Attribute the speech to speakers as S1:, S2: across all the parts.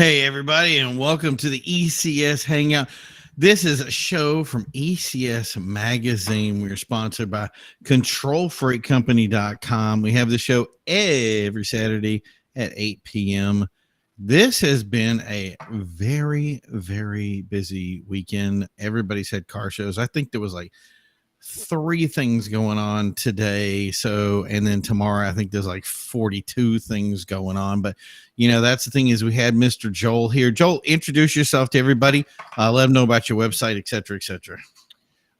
S1: Hey, everybody, and welcome to the ECS Hangout. This is a show from ECS Magazine. We're sponsored by ControlFreightCompany.com. We have the show every Saturday at 8 p.m. This has been a very, very busy weekend. Everybody's had car shows. I think there was like 3 things going on today. So, and then tomorrow, I think there's like 42 things going on. But, you know, that's the thing is we had Mr. Joel here. Joel, introduce yourself to everybody. Let them know about your website, et cetera, et cetera.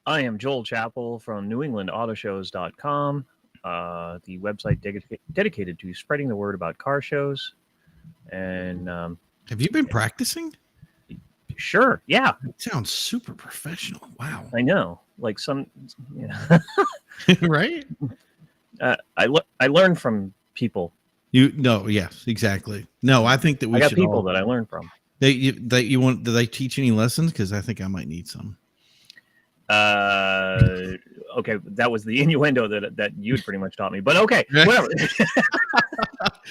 S2: I am Joel Chappell from NewEnglandAutoshows.com, the website dedicated to spreading the word about car shows. And
S1: have you been practicing?
S2: Sure, yeah.
S1: It sounds super professional. Wow.
S2: I know. Like some, yeah.
S1: Right?
S2: I learned from people.
S1: Yes, exactly. No, I think that we
S2: got
S1: should
S2: people that I learned from.
S1: Do they teach any lessons? Because I think I might need some.
S2: Okay, that was the innuendo that you had pretty much taught me. But okay, whatever.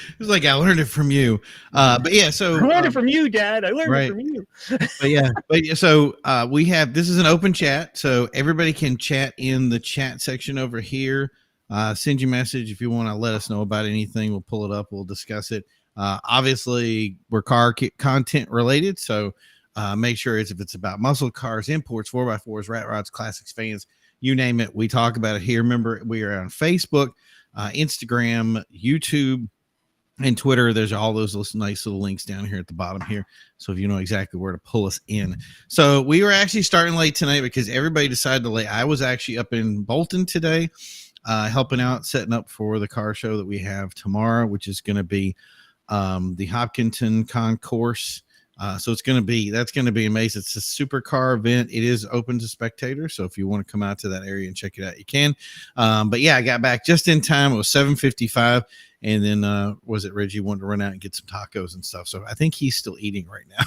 S1: It was like I learned it from you. But yeah, so
S2: I learned it from you, Dad. I learned it from you.
S1: So we have, this is an open chat, so everybody can chat in the chat section over here. Send your message if you want to let us know about anything. We'll pull it up. We'll discuss it. Obviously, we're car content related, so make sure if it's about muscle cars, imports, 4x4s, rat rods, classics, fans, you name it, we talk about it here. Remember, we are on Facebook, Instagram, YouTube, and Twitter. There's all those nice little links down here at the bottom here. So if you know exactly where to pull us in. So we were actually starting late tonight because everybody decided to late. I was actually up in Bolton today, helping out, setting up for the car show that we have tomorrow, which is going to be the Hopkinton Concourse. So that's going to be amazing. It's a supercar event. It is open to spectators. So if you want to come out to that area and check it out, you can. But yeah, I got back just in time. It was 7:55. And then was it Reggie wanted to run out and get some tacos and stuff. So I think he's still eating right now.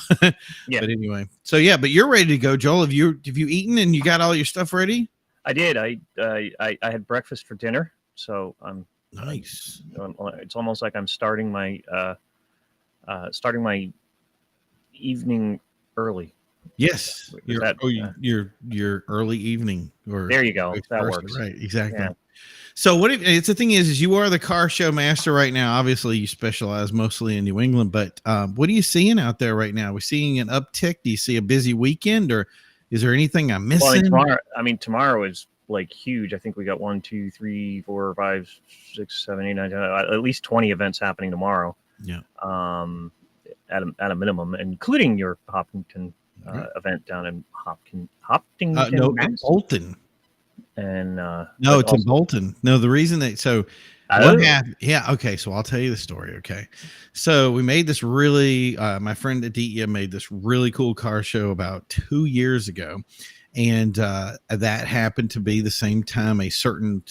S2: Yeah.
S1: But anyway, so yeah, but you're ready to go, Joel. Have you eaten and you got all your stuff ready?
S2: I did. I had breakfast for dinner. So I'm
S1: nice.
S2: It's almost like I'm starting my evening early.
S1: Yes, your early evening. Or
S2: there you go. That works.
S1: Right, exactly. Yeah.
S2: So
S1: it's the thing is you are the car show master right now. Obviously, you specialize mostly in New England, but what are you seeing out there right now? We're seeing an uptick. Do you see a busy weekend, or is there anything I'm missing?
S2: Well, tomorrow is like huge. I think we got 1, 2, 3, 4, 5, 6, 7, 8, 9, 10, at least 20 events happening tomorrow.
S1: Yeah.
S2: At a minimum, including your Hopkinton event down in Hopkinton.
S1: No, Bolton.
S2: And
S1: no, it's in Bolton. No, the reason that what happened? Yeah, okay. So I'll tell you the story. Okay, so we made this really. My friend Aditya made this really cool car show about 2 years ago, and that happened to be the same time a certain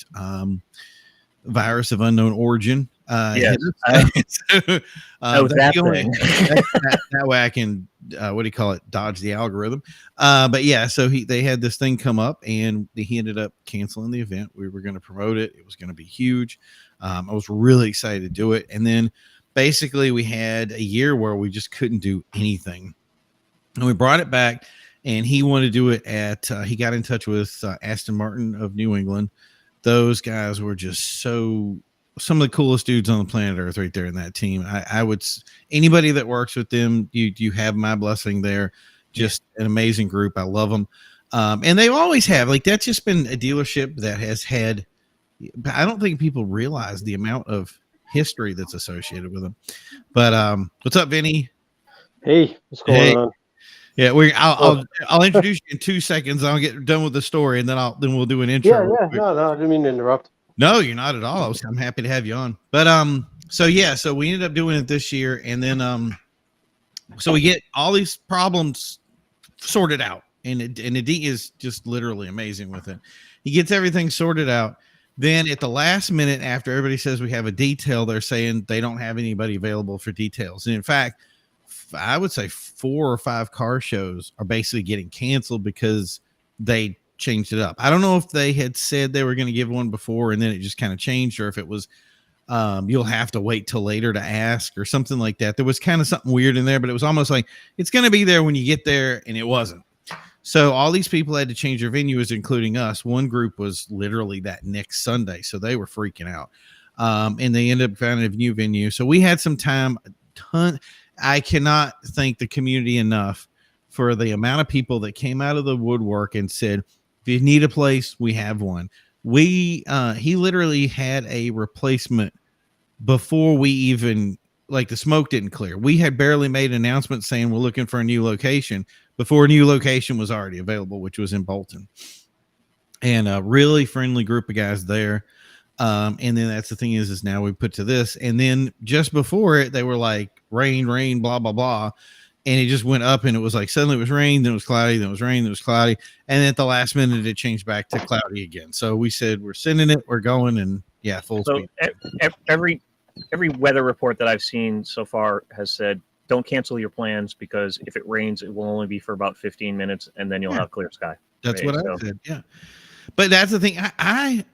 S1: virus of unknown origin.
S2: Yes.
S1: That way I can dodge the algorithm. But yeah, so they had this thing come up and he ended up canceling the event. We were going to promote it. It was going to be huge. I was really excited to do it. And then basically we had a year where we just couldn't do anything. And we brought it back and he wanted to do it he got in touch with Aston Martin of New England. Those guys were just some of the coolest dudes on the planet Earth right there in that team. I would, anybody that works with them, you have my blessing there. Just an amazing group. I love them. And they always have, like, that's just been a dealership that has had, I don't think people realize the amount of history that's associated with them. But what's up, Vinnie?
S3: Hey, what's going on?
S1: Yeah, I'll introduce you in 2 seconds. I'll get done with the story, and then we'll do an intro.
S3: Yeah. No, I didn't mean to interrupt.
S1: No, you're not at all. I'm happy to have you on. But so we ended up doing it this year, and then so we get all these problems sorted out, and Adi is just literally amazing with it. He gets everything sorted out. Then at the last minute, after everybody says we have a detail, they're saying they don't have anybody available for details. And in fact, I would say 4 or 5 car shows are basically getting canceled because they changed it up. I don't know if they had said they were going to give one before and then it just kind of changed, or if it was you'll have to wait till later to ask or something like that. There was kind of something weird in there, but it was almost like it's going to be there when you get there, and it wasn't. So all these people had to change their venues, including us. One group was literally that next Sunday, so they were freaking out. And they ended up finding a new venue. So we had some time. I cannot thank the community enough for the amount of people that came out of the woodwork and said, if you need a place, we have one. He literally had a replacement before we even, like, the smoke didn't clear. We had barely made an announcement saying we're looking for a new location before a new location was already available, which was in Bolton. And a really friendly group of guys there. And then that's the thing is now we put to this. And then just before it, they were like, rain, blah, blah, blah. And it just went up, and it was like suddenly it was rain, then it was cloudy, then it was rain, then it was cloudy. And at the last minute, it changed back to cloudy again. So we said, we're sending it, we're going, and yeah, full speed.
S2: Every weather report that I've seen so far has said, don't cancel your plans, because if it rains, it will only be for about 15 minutes, and then you'll have clear sky.
S1: That's what I said. Yeah. But that's the thing. I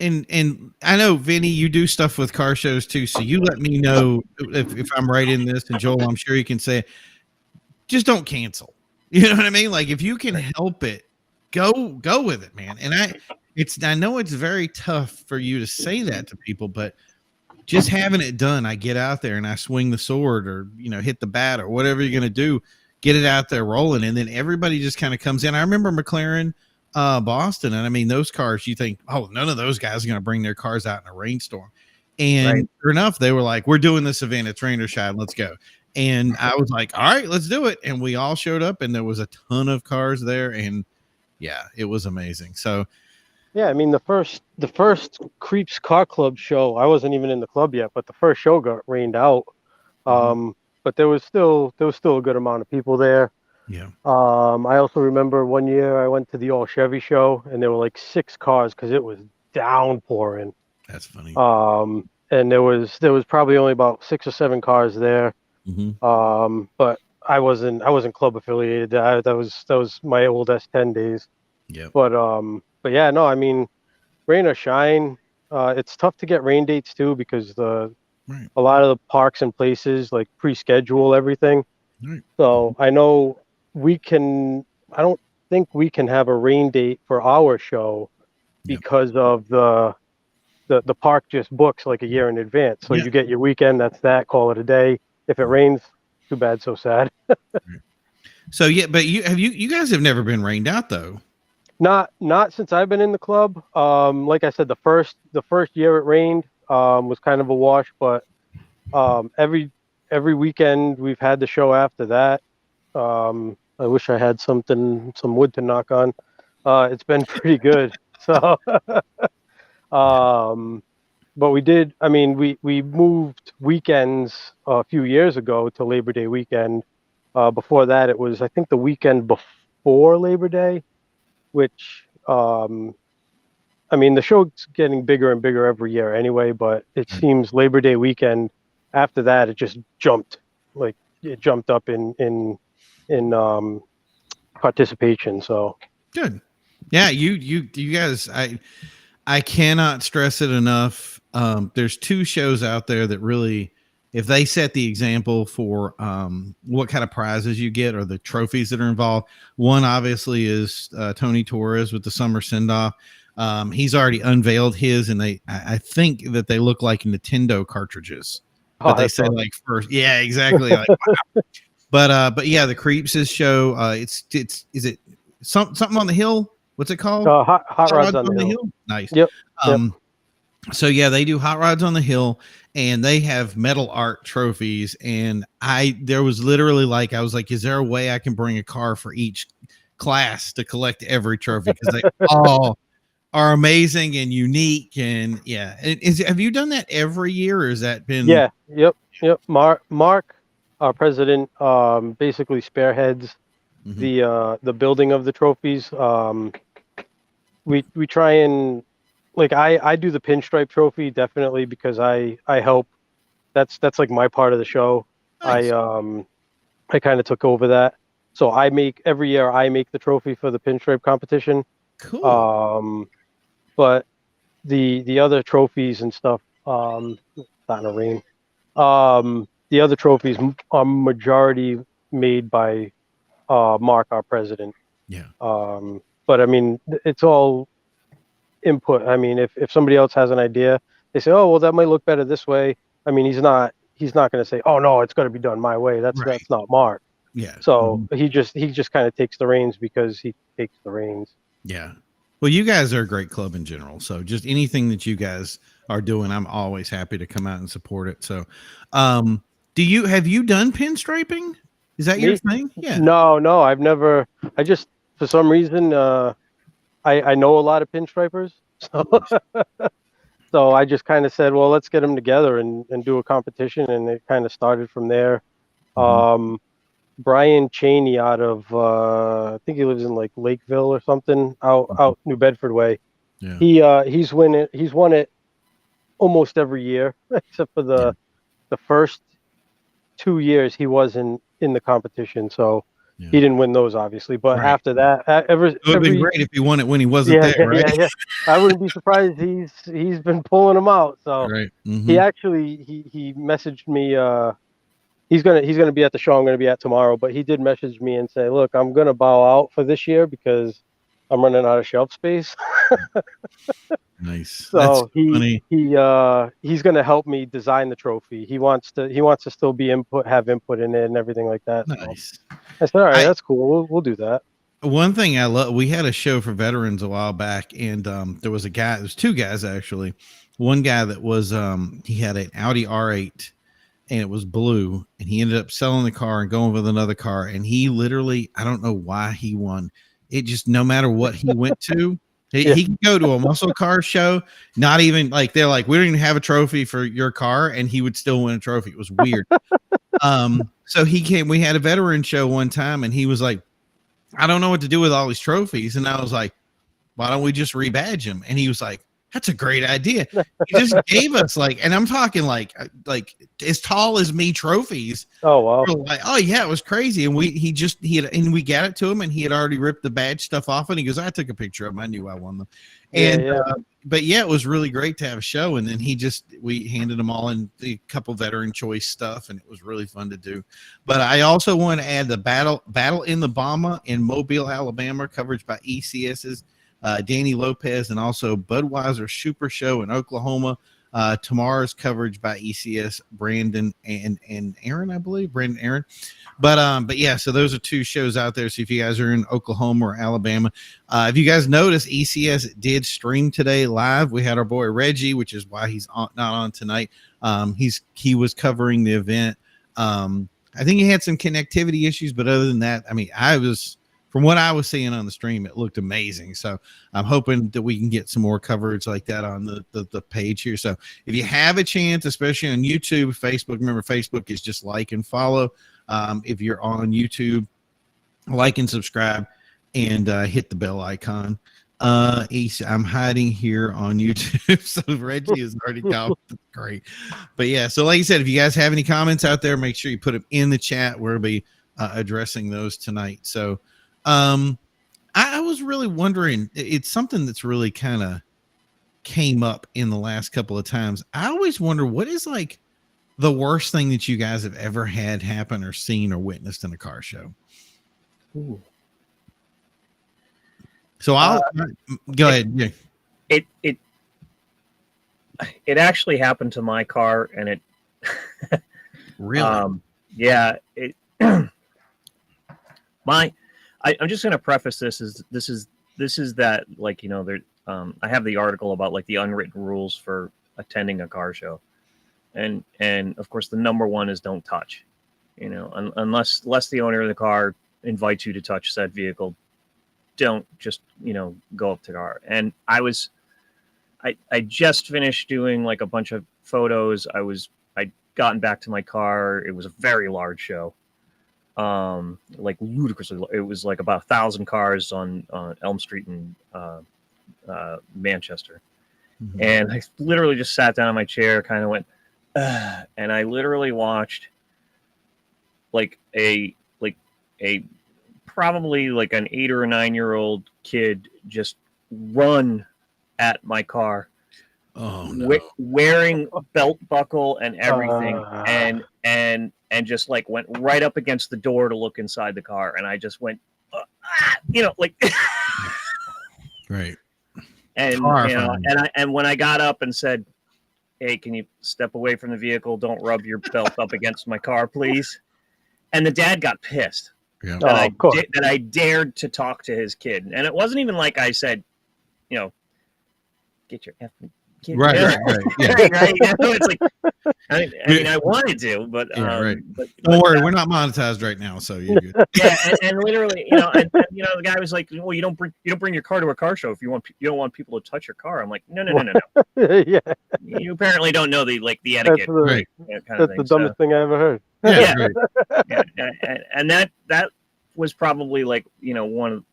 S1: know, Vinny, you do stuff with car shows too. So you let me know if I'm right in this. And Joel, I'm sure you can say, just don't cancel. You know what I mean? Like, if you can help it, go with it, man. And I know it's very tough for you to say that to people, but just having it done, I get out there and I swing the sword, or, hit the bat, or whatever you're going to do, get it out there rolling. And then everybody just kind of comes in. I remember McLaren, Boston. And I mean, those cars, you think, oh, none of those guys are going to bring their cars out in a rainstorm. And sure enough, they were like, we're doing this event. It's rain or shine. Let's go. And I was like, all right, let's do it. And we all showed up, and there was a ton of cars there. And yeah, it was amazing. So,
S3: yeah, I mean, the first Creeps Car Club show, I wasn't even in the club yet, but the first show got rained out. But there was still a good amount of people there.
S1: Yeah.
S3: I also remember one year I went to the All Chevy show, and there were like 6 cars because it was downpouring.
S1: That's funny.
S3: And there was probably only about 6 or 7 cars there. But I wasn't club affiliated. That was my old S10 days.
S1: Yeah.
S3: But yeah, no, I mean, rain or shine, it's tough to get rain dates too, because a lot of the parks and places like pre-schedule everything.
S1: Right.
S3: So I know I don't think we can have a rain date for our show because of the park just books like a year in advance. So you get your weekend, that's that, call it a day. If it rains, too bad, so sad.
S1: So yeah, but you guys have never been rained out though.
S3: Not since I've been in the club. Like I said, the first year it rained was kind of a wash, but every weekend we've had the show after that. I wish I had some wood to knock on. It's been pretty good. So, but we did. I mean, we moved weekends a few years ago to Labor Day weekend. Before that, it was, I think, the weekend before Labor Day, which, I mean, the show's getting bigger and bigger every year anyway, but it seems Labor Day weekend, after that, it just jumped. Like, it jumped up in participation. So
S1: good. Yeah, you guys, I cannot stress it enough. There's 2 shows out there that really, if they set the example for what kind of prizes you get or the trophies that are involved. One obviously is Tony Torres with the summer send-off. He's already unveiled his, and I think that they look like Nintendo cartridges. But they say like first, yeah, exactly. Like, wow. But yeah, the Creeps' show. Is it something on the hill? What's it called?
S3: Hot Rods on the hill.
S1: Nice.
S3: Yep.
S1: So yeah, they do Hot Rods on the Hill, and they have metal art trophies. And there was literally like, I was like, is there a way I can bring a car for each class to collect every trophy? Because they all are amazing and unique. And yeah, have you done that every year, or has that been?
S3: Yeah. Yep. Mark, our president, basically spearheads the building of the trophies. We try and, like, I do the pinstripe trophy definitely because I help. That's like my part of the show. Nice. I kind of took over that. So every year I make the trophy for the pinstripe competition.
S1: Cool.
S3: But the other trophies and stuff, starting to rain. The other trophies are majority made by Mark, our president.
S1: Yeah.
S3: But I mean, it's all input. I mean, if somebody else has an idea, they say, oh, well, that might look better this way. I mean, he's not going to say, oh no, it's got to be done my way. That's not Mark.
S1: Yeah.
S3: So he just kind of takes the reins because he takes the reins.
S1: Yeah. Well, you guys are a great club in general. So just anything that you guys are doing, I'm always happy to come out and support it. So, have you done pinstriping? Is that your thing? Yeah.
S3: No, I've never. I just, for some reason, I know a lot of pinstripers, so I just kind of said, well, let's get them together and do a competition, and it kind of started from there. Brian Cheney out of I think he lives in like Lakeville or something, out New Bedford way.
S1: Yeah.
S3: He's won it almost every year except for the first 2 years he wasn't in the competition, so he didn't win those obviously. But after that,
S1: it would have been great if he won it when he wasn't there, right?
S3: Yeah. I wouldn't be surprised. He's been pulling them out. So he actually he messaged me. He's gonna be at the show I'm gonna be at tomorrow, but he did message me and say, look, I'm gonna bow out for this year because I'm running out of shelf space.
S1: Nice.
S3: So
S1: funny.
S3: He's gonna help me design the trophy. He wants to still have input in it and everything like that.
S1: Nice.
S3: So I said, all right, that's cool. We'll do that.
S1: One thing I love, we had a show for veterans a while back, and there was two guys actually. One guy that was he had an Audi R8 and it was blue, and he ended up selling the car and going with another car, and he literally, I don't know why he won. It just, no matter what he went to, he could go to a muscle car show, not even like, they're like, we don't even have a trophy for your car, and he would still win a trophy. It was weird. So we had a veteran show one time, and he was like, I don't know what to do with all these trophies. And I was like, why don't we just rebadge them? And he was like, that's a great idea. He just gave us and I'm talking like as tall as me trophies.
S3: Oh wow!
S1: Like, oh yeah, it was crazy. And we got it to him, and he had already ripped the badge stuff off, and he goes, I took a picture of them. I knew I won them. And but yeah, it was really great to have a show. And then we handed them all in a couple veteran choice stuff, and it was really fun to do. But I also want to add the battle in the Bama in Mobile, Alabama, coverage by ECS's Danny Lopez, and also Budweiser Super Show in Oklahoma. Tomorrow's coverage by ECS Brandon and Aaron, I believe. Brandon Aaron. But yeah, so those are two shows out there. So if you guys are in Oklahoma or Alabama, if you guys noticed, ECS did stream today live. We had our boy Reggie, which is why he's not on tonight. He was covering the event. I think he had some connectivity issues, but other than that, I mean, from what I was seeing on the stream, it looked amazing. So I'm hoping that we can get some more coverage like that on the page here. So if you have a chance, especially on YouTube, Facebook, remember Facebook is just like and follow. If you're on YouTube, like and subscribe, and hit the bell icon. I'm hiding here on YouTube, so Reggie is already gone. Great. But yeah, so like I said, if you guys have any comments out there, make sure you put them in the chat. We'll be addressing those tonight. So I was really wondering, it's something that's really kind of came up in the last couple of times. I always wonder, what is like the worst thing that you guys have ever had happen or seen or witnessed in a car show?
S3: Ooh.
S1: So I'll go ahead. Yeah.
S2: It actually happened to my car, and it
S1: really,
S2: yeah, I'm just going to preface this is that, like, you know, there I have the article about like the unwritten rules for attending a car show, and of course the number one is don't touch, you know, unless the owner of the car invites you to touch said vehicle. Don't just, you know, go up to the car. And I just finished doing like a bunch of photos. I'd gotten back to my car. It was a very large show. Like ludicrously, it was like about 1,000 cars on Elm Street in Manchester. Mm-hmm. And I literally just sat down in my chair, kind of went, and I literally watched like a probably like an 8 or 9 year old kid just run at my car.
S1: Oh no.
S2: Wearing belt buckle and everything,
S3: Uh.
S2: and just like went right up against the door to look inside the car, and I just went, like,
S1: Right.
S2: and
S1: Horrifying.
S2: and when I got up and said, "Hey, can you step away from the vehicle? Don't rub your belt up against my car, please." And the dad got pissed
S1: Yeah.
S2: that
S3: Of course.
S2: that I dared to talk to his kid, and it wasn't even like I said, get your effing kid.
S1: Right. Yeah.
S2: Right. It's like, I mean, I wanted to, but
S1: Yeah, right.
S2: but
S1: Don't worry, we're not monetized right now, so you're good.
S2: yeah, and literally, and the guy was like, "Well, you don't bring your car to a car show if you don't want people to touch your car." I'm like, no.
S3: Yeah,
S2: You apparently don't know the etiquette,
S1: Right.
S2: kind of
S3: that's
S2: thing.
S3: the dumbest thing I ever heard.
S1: Yeah. Right.
S2: And that was probably like one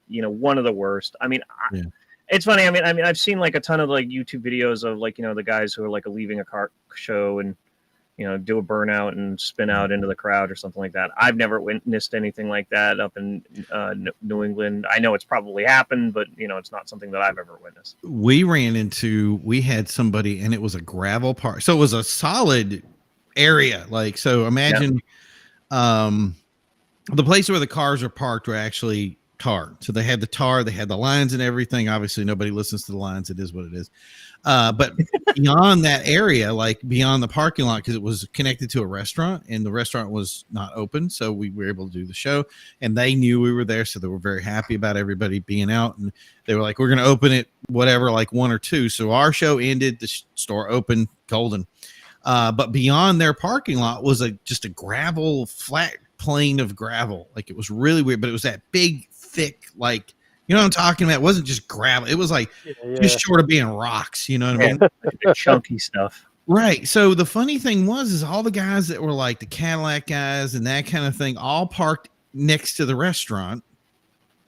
S2: of the worst. I mean,
S1: Yeah.
S2: it's funny. I mean, I've seen like a ton of like YouTube videos of like the guys who are like leaving a car show and do a burnout and spin out into the crowd or something like that. I've never witnessed anything like that up in New England. I know it's probably happened, but it's not something that I've ever witnessed.
S1: We had somebody, and it was a gravel park, so it was a solid area. Like, so imagine, the place where the cars are parked were actually tarred. So they had the tar, they had the lines and everything. Obviously, nobody listens to the lines. It is what it is. But beyond that area, like beyond the parking lot, because it was connected to a restaurant and the restaurant was not open. So we were able to do the show, and they knew we were there. So they were very happy about everybody being out. And they were like, we're going to open it, whatever, like 1 or 2. So our show ended, the store opened, golden. But beyond their parking lot was just a gravel, flat plane of gravel. Like, it was really weird, but it was that big, thick, like, you know what I'm talking about? It wasn't just gravel. It was like just short of being rocks. You know what I mean?
S2: The chunky stuff.
S1: Right. So the funny thing is all the guys that were like the Cadillac guys and that kind of thing all parked next to the restaurant.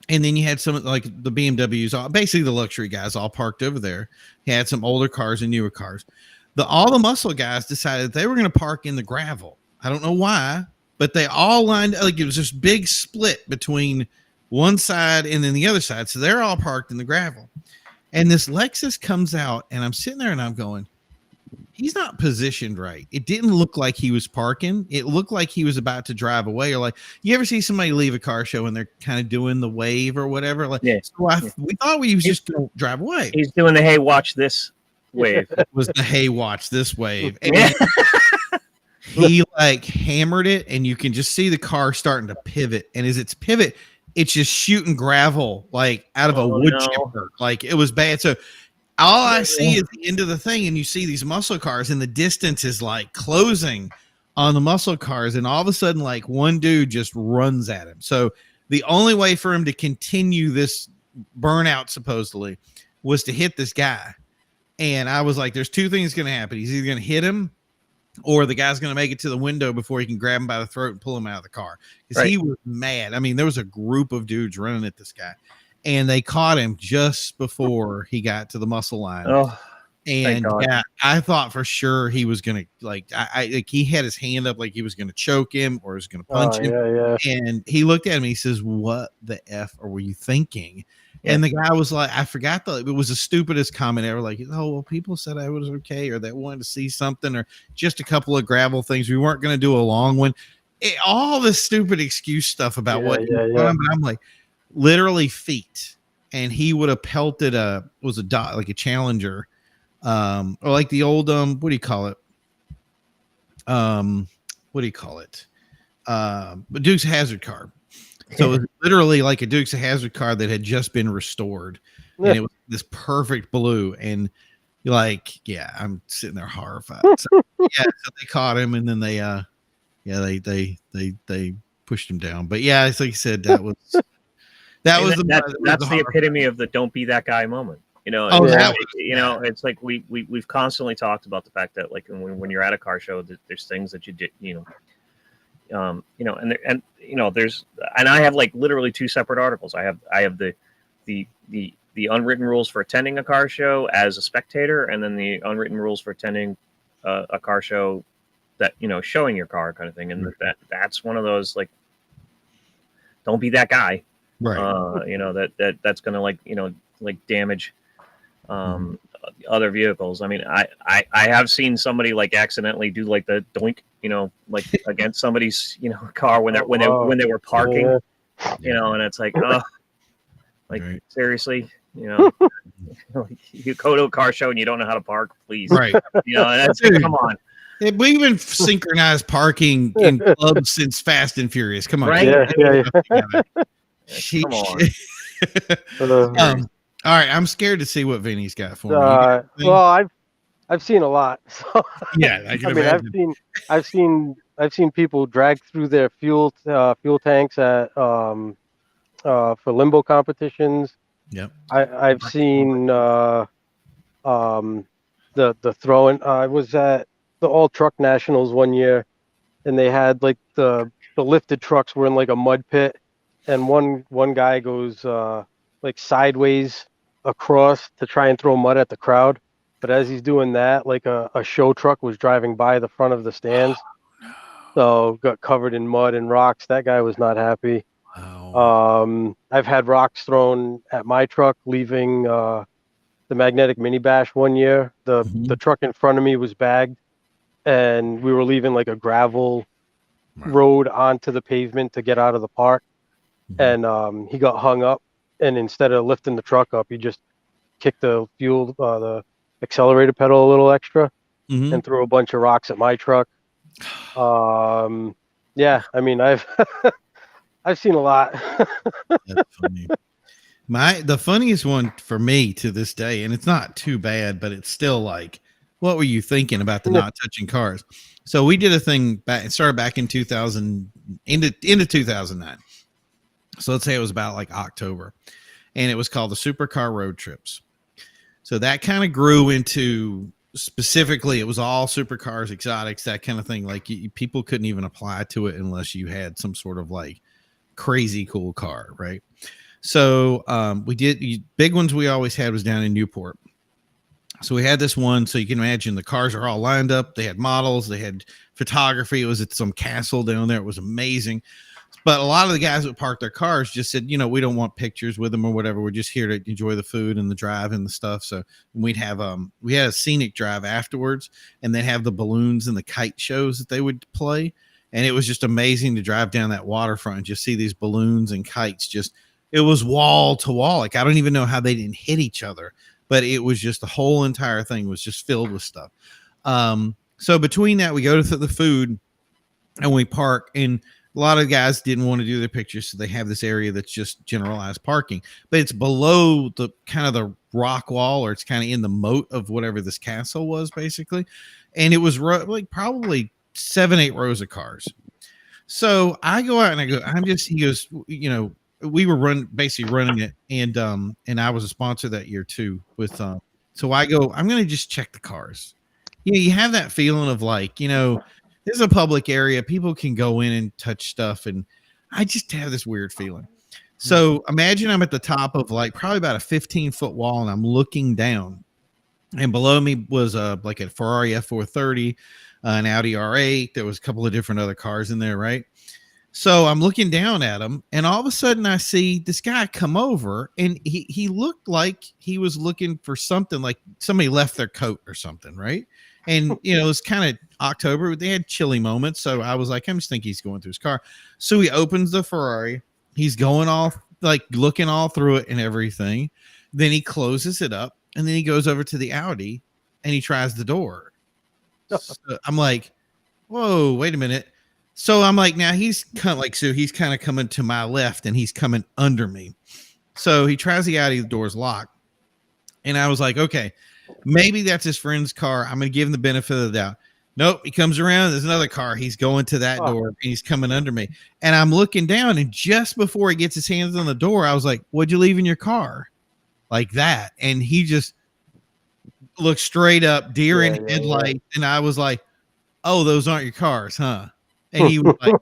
S1: And then you had some like the BMWs, basically the luxury guys, all parked over there. You had some older cars and newer cars. All the muscle guys decided they were going to park in the gravel. I don't know why, but they all lined up. Like, it was this big split between one side and then the other side. So they're all parked in the gravel. And this Lexus comes out, and I'm sitting there and I'm going, he's not positioned right. It didn't look like he was parking. It looked like he was about to drive away. Or like, you ever see somebody leave a car show and they're kind of doing the wave or whatever? Like, we thought he was just going to drive away.
S2: He's doing the, hey, watch this wave.
S1: It was the, hey, watch this wave. And he like hammered it, and you can just see the car starting to pivot. And as it's pivot, it's just shooting gravel like out of a wood chipper. Like, it was bad. So all I see is the end of the thing, and you see these muscle cars, and the distance is like closing on the muscle cars, and all of a sudden, like, one dude just runs at him. So the only way for him to continue this burnout supposedly was to hit this guy. And I was like, there's 2 things going to happen. He's either going to hit him, or the guy's going to make it to the window before he can grab him by the throat and pull him out of the car. Because he was mad. I mean, there was a group of dudes running at this guy, and they caught him just before he got to the muscle line.
S2: Oh,
S1: and yeah, I thought for sure he was going to like he had his hand up like he was going to choke him or was going to punch him. And he looked at me. He says, "What the F are you thinking?" And the guy was like, I forgot it was the stupidest comment ever. Like, oh, well, people said I was okay, or they wanted to see something, or just a couple of gravel things. We weren't going to do a long one. All this stupid excuse stuff about what. But I'm like, literally feet, and he would have pelted like a Challenger, or like the old what do you call it? Dukes Hazzard car. So it was literally like a Dukes of Hazzard car that had just been restored, and it was this perfect blue. And you're like, yeah, I'm sitting there horrified. So, so they caught him, and then they pushed him down. But yeah, it's like you said, that's
S2: the epitome of the "don't be that guy" moment. It's like we've constantly talked about the fact that like when you're at a car show, there's things that you did, and I have like literally 2 separate articles. I have the unwritten rules for attending a car show as a spectator, and then the unwritten rules for attending a car show that showing your car kind of thing. And that's one of those, like, don't be that guy,
S1: right?
S2: That's gonna like damage other vehicles. I mean, I have seen somebody like accidentally do like the doink, like against somebody's, car when they were parking, and it's like, oh, like
S1: Right.
S2: seriously, like, you go to a car show and you don't know how to park, please,
S1: Right.
S2: That's like, come on,
S1: We've been synchronized parking in clubs since Fast and Furious. Come on,
S2: right?
S1: Come
S2: on.
S1: All right, I'm scared to see what Vinny's got for me.
S3: Well, I've seen a lot. So,
S1: Yeah, I can
S3: I mean,
S1: imagine.
S3: I've seen people drag through their fuel tanks at for limbo competitions.
S1: Yep.
S3: I've seen the throwing. I was at the All Truck Nationals one year, and they had like the lifted trucks were in like a mud pit, and one guy goes like sideways across to try and throw mud at the crowd. But as he's doing that, like a show truck was driving by the front of the stands, so got covered in mud and rocks. That guy was not happy.
S1: Wow.
S3: I've had rocks thrown at my truck leaving the magnetic mini bash one year. The truck in front of me was bagged, and we were leaving like a gravel road onto the pavement to get out of the park. And he got hung up, and instead of lifting the truck up, he just kicked the accelerator pedal a little extra and threw a bunch of rocks at my truck. Yeah, I mean, I've seen a lot.
S1: That's funny. The funniest one for me to this day, and it's not too bad, but it's still like, what were you thinking about the not touching cars? So we did a thing back. It started back in 2000 into 2009. So let's say it was about like October, and it was called the Supercar Road Trips. So that kind of grew into, specifically, it was all supercars, exotics, that kind of thing. Like people couldn't even apply to it unless you had some sort of like crazy cool car, right? So we did big ones. We always had was down in Newport. So we had this one. So you can imagine the cars are all lined up. They had models. They had photography. It was at some castle down there. It was amazing. But a lot of the guys that parked their cars just said, we don't want pictures with them or whatever. We're just here to enjoy the food and the drive and the stuff. So we had a scenic drive afterwards, and they'd have the balloons and the kite shows that they would play. And it was just amazing to drive down that waterfront and just see these balloons and kites. It was wall to wall. Like, I don't even know how they didn't hit each other, but it was just the whole entire thing was just filled with stuff. So between that, we go to the food and we park, and a lot of guys didn't want to do their pictures, so they have this area that's just generalized parking, but it's below the kind of the rock wall, or it's kind of in the moat of whatever this castle was, basically. And it was like probably 7-8 rows of cars. So I go out and I go, he goes, we were basically running it, and I was a sponsor that year too with so I go, I'm gonna just check the cars. You have that feeling of like, this is a public area. People can go in and touch stuff. And I just have this weird feeling. So imagine I'm at the top of like probably about a 15-foot wall, and I'm looking down, and below me was like a Ferrari F430, an Audi R8. There was a couple of different other cars in there. Right. So I'm looking down at him, and all of a sudden I see this guy come over, and he looked like he was looking for something, like somebody left their coat or something. Right. And, it was kind of October. They had chilly moments. So I was like, I just think he's going through his car. So he opens the Ferrari. He's going off, like looking all through it and everything. Then he closes it up, and then he goes over to the Audi and he tries the door. So I'm like, whoa, wait a minute. So I'm like, now he's kind of coming to my left, and he's coming under me. So he tries the Audi, the door's locked. And I was like, okay, maybe that's his friend's car. I'm going to give him the benefit of the doubt. Nope. He comes around. There's another car. He's going to that door, and he's coming under me. And I'm looking down, and just before he gets his hands on the door, I was like, what'd you leave in your car? Like that. And he just looked straight up, deer in headlights. And I was like, oh, those aren't your cars, huh? And he was like,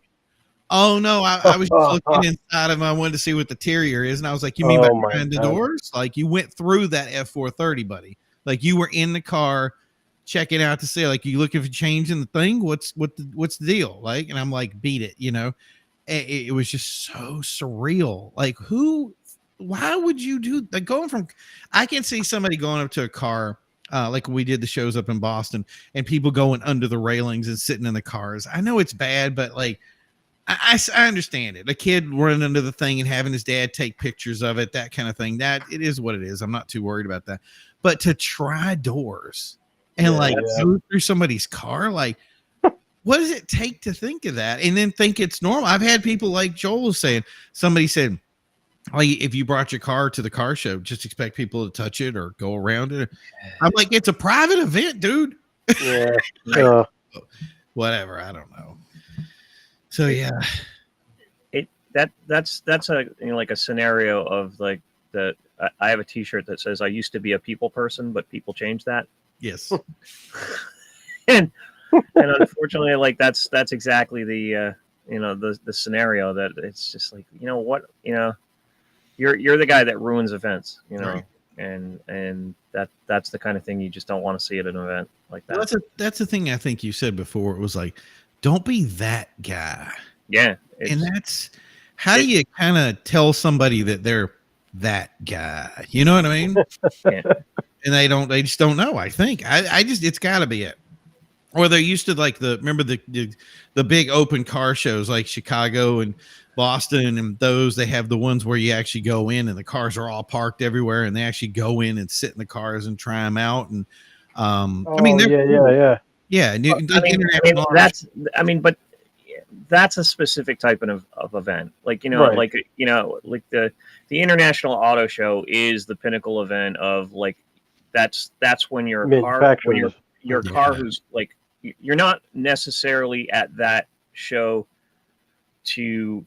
S1: oh no, I was just looking inside of him. I wanted to see what the interior is. And I was like, you mean by behind the doors? Like, you went through that F430, buddy. Like, you were in the car checking out to see, like, you looking for change in the thing? What's the deal? Like, and I'm like, beat it, It was just so surreal. Like, who why would you do like going from? I can see somebody going up to a car. Like we did the shows up in Boston, and people going under the railings and sitting in the cars. I know it's bad, but like I understand it. A kid running under the thing and having his dad take pictures of it, that kind of thing. That it is what it is. I'm not too worried about that. But to try doors and go through somebody's car, like, what does it take to think of that and then think it's normal? I've had people like Joel was saying. Somebody said, like, if you brought your car to the car show, just expect people to touch it or go around it. I'm like, it's a private event, dude.
S3: Yeah.
S1: Whatever. I don't know. So yeah,
S2: that's a like a scenario of like I have a T-shirt that says I used to be a people person, but people changed that.
S1: Yes.
S2: and unfortunately, like that's exactly the the scenario that it's just like, what, you're the guy that ruins events,
S1: Right.
S2: and that's the kind of thing you just don't want to see at an event like that.
S1: Well, that's the thing I think you said before. It was like, don't be that guy.
S2: Yeah.
S1: And that's how do you kind of tell somebody that they're that guy? You know what I mean?
S2: Yeah.
S1: And they just don't know. I think it's gotta be it. Or they're used to like remember the big open car shows like Chicago and Boston and those, they have the ones where you actually go in and the cars are all parked everywhere and they actually go in and sit in the cars and try them out. And yeah.
S2: But that's a specific type of event. Like,
S3: Right.
S2: like the International Auto Show is the pinnacle event of like, that's when your car, who's like, you're not necessarily at that show to,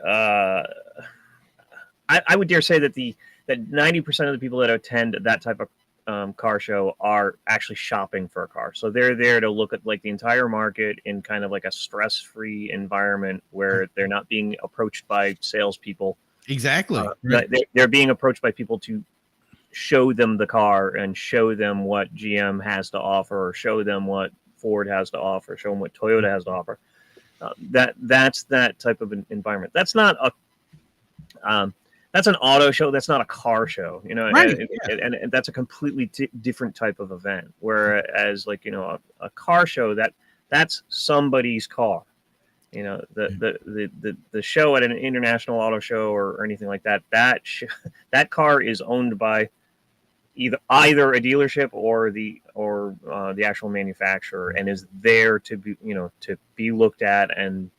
S2: I would dare say that that 90% of the people that attend that type of car show are actually shopping for a car. So they're there to look at like the entire market in kind of like a stress-free environment where they're not being approached by salespeople.
S1: Exactly.
S2: They're being approached by people to show them the car and show them what GM has to offer, or show them what Ford has to offer, show them what Toyota has to offer. That's that type of an environment. That's not that's an auto show. That's not a car show,
S1: Right.
S2: And that's a completely different type of event. Whereas like, a car show, that's somebody's car, the show at an international auto show or anything like that, that car is owned by either a dealership or the actual manufacturer, and is there to be looked at, and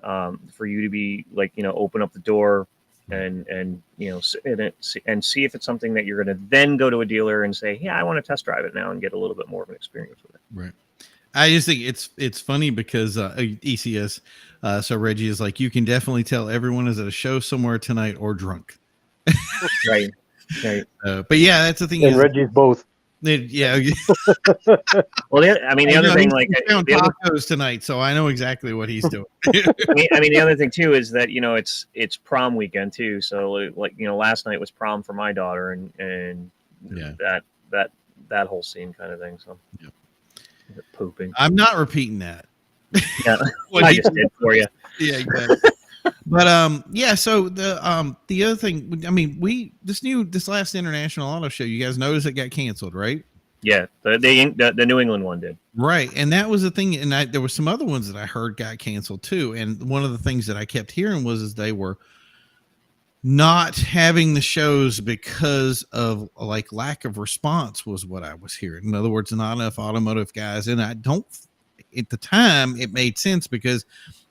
S2: for you to be like, open up the door and see if it's something that you're going to then go to a dealer and say, yeah, I want to test drive it now and get a little bit more of an experience with it.
S1: Right. I just think it's funny because ECS, so Reggie is like, you can definitely tell everyone is at a show somewhere tonight or drunk.
S2: Right.
S1: But yeah, that's the thing.
S3: And Reggie's both.
S1: Yeah.
S2: Well, the other thing, like,
S1: found tacos tonight, so I know exactly what he's doing.
S2: The other thing too is that it's prom weekend too. So like last night was prom for my daughter, and
S1: yeah,
S2: that whole scene kind of thing. So
S1: yeah.
S2: Pooping.
S1: I'm not repeating that.
S2: Yeah, I just did for you.
S1: Yeah, exactly. But yeah. So the other thing, I mean, this last International Auto Show, you guys noticed it got canceled, right?
S2: Yeah, the New England one did.
S1: Right, and that was the thing. And there were some other ones that I heard got canceled too. And one of the things that I kept hearing was they were not having the shows because of like lack of response, was what I was hearing. In other words, not enough automotive guys. And I don't, at the time, it made sense because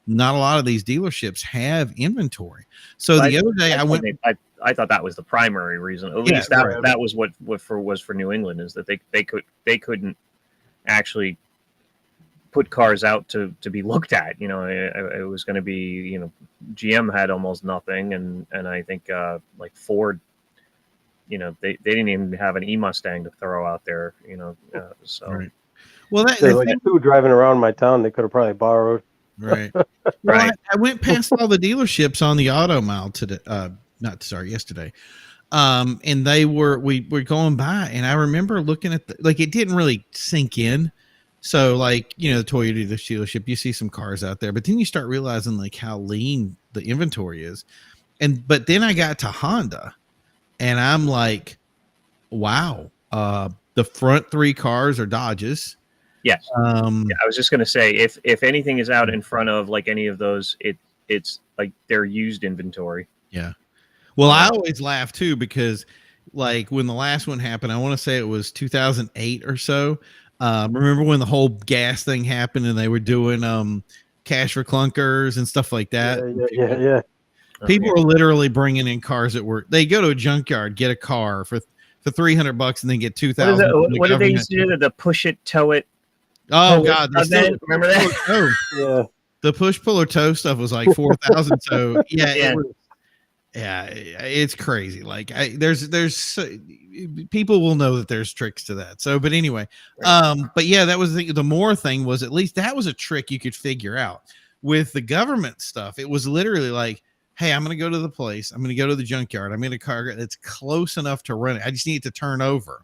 S1: not a lot of these dealerships have inventory. So the other day
S2: I thought that was the primary reason. At least that was what was for New England, is that they couldn't actually put cars out to be looked at. It was going to be, GM had almost nothing, and I think like Ford, they didn't even have an E-Mustang to throw out there. So
S1: right. Well,
S3: there's like two driving around my town they could have probably borrowed.
S1: Right. Well, I went past all the dealerships on the Auto Mile today. Yesterday. And we were going by, and I remember looking at it didn't really sink in. So like, the Toyota dealership, you see some cars out there, but then you start realizing like how lean the inventory is. but then I got to Honda, and I'm like, wow, the front 3 cars are Dodges.
S2: Yes. Yeah, I was just gonna say, if anything is out in front of like any of those, it's like they're used inventory.
S1: Yeah. Well, I always laugh too because, like, when the last one happened, I want to say it was 2008 or so. Remember when the whole gas thing happened and they were doing cash for clunkers and stuff like that?
S3: Yeah.
S1: People were literally bringing in cars that were, they go to a junkyard, get a car for $300 and then get 2,000.
S2: What did they used to do? The push it, tow it.
S1: Oh God,
S2: remember that?
S1: Oh,
S3: Yeah.
S1: The push pull or tow stuff was like 4,000. So yeah. Yeah, it's crazy. Like there's people will know that there's tricks to that. So, but anyway, but yeah, that was the more thing was at least that was a trick you could figure out with the government stuff. It was literally like, hey, I'm going to go to the place. I'm going to go to the junkyard. I'm in a car that's close enough to run it. I just need it to turn over.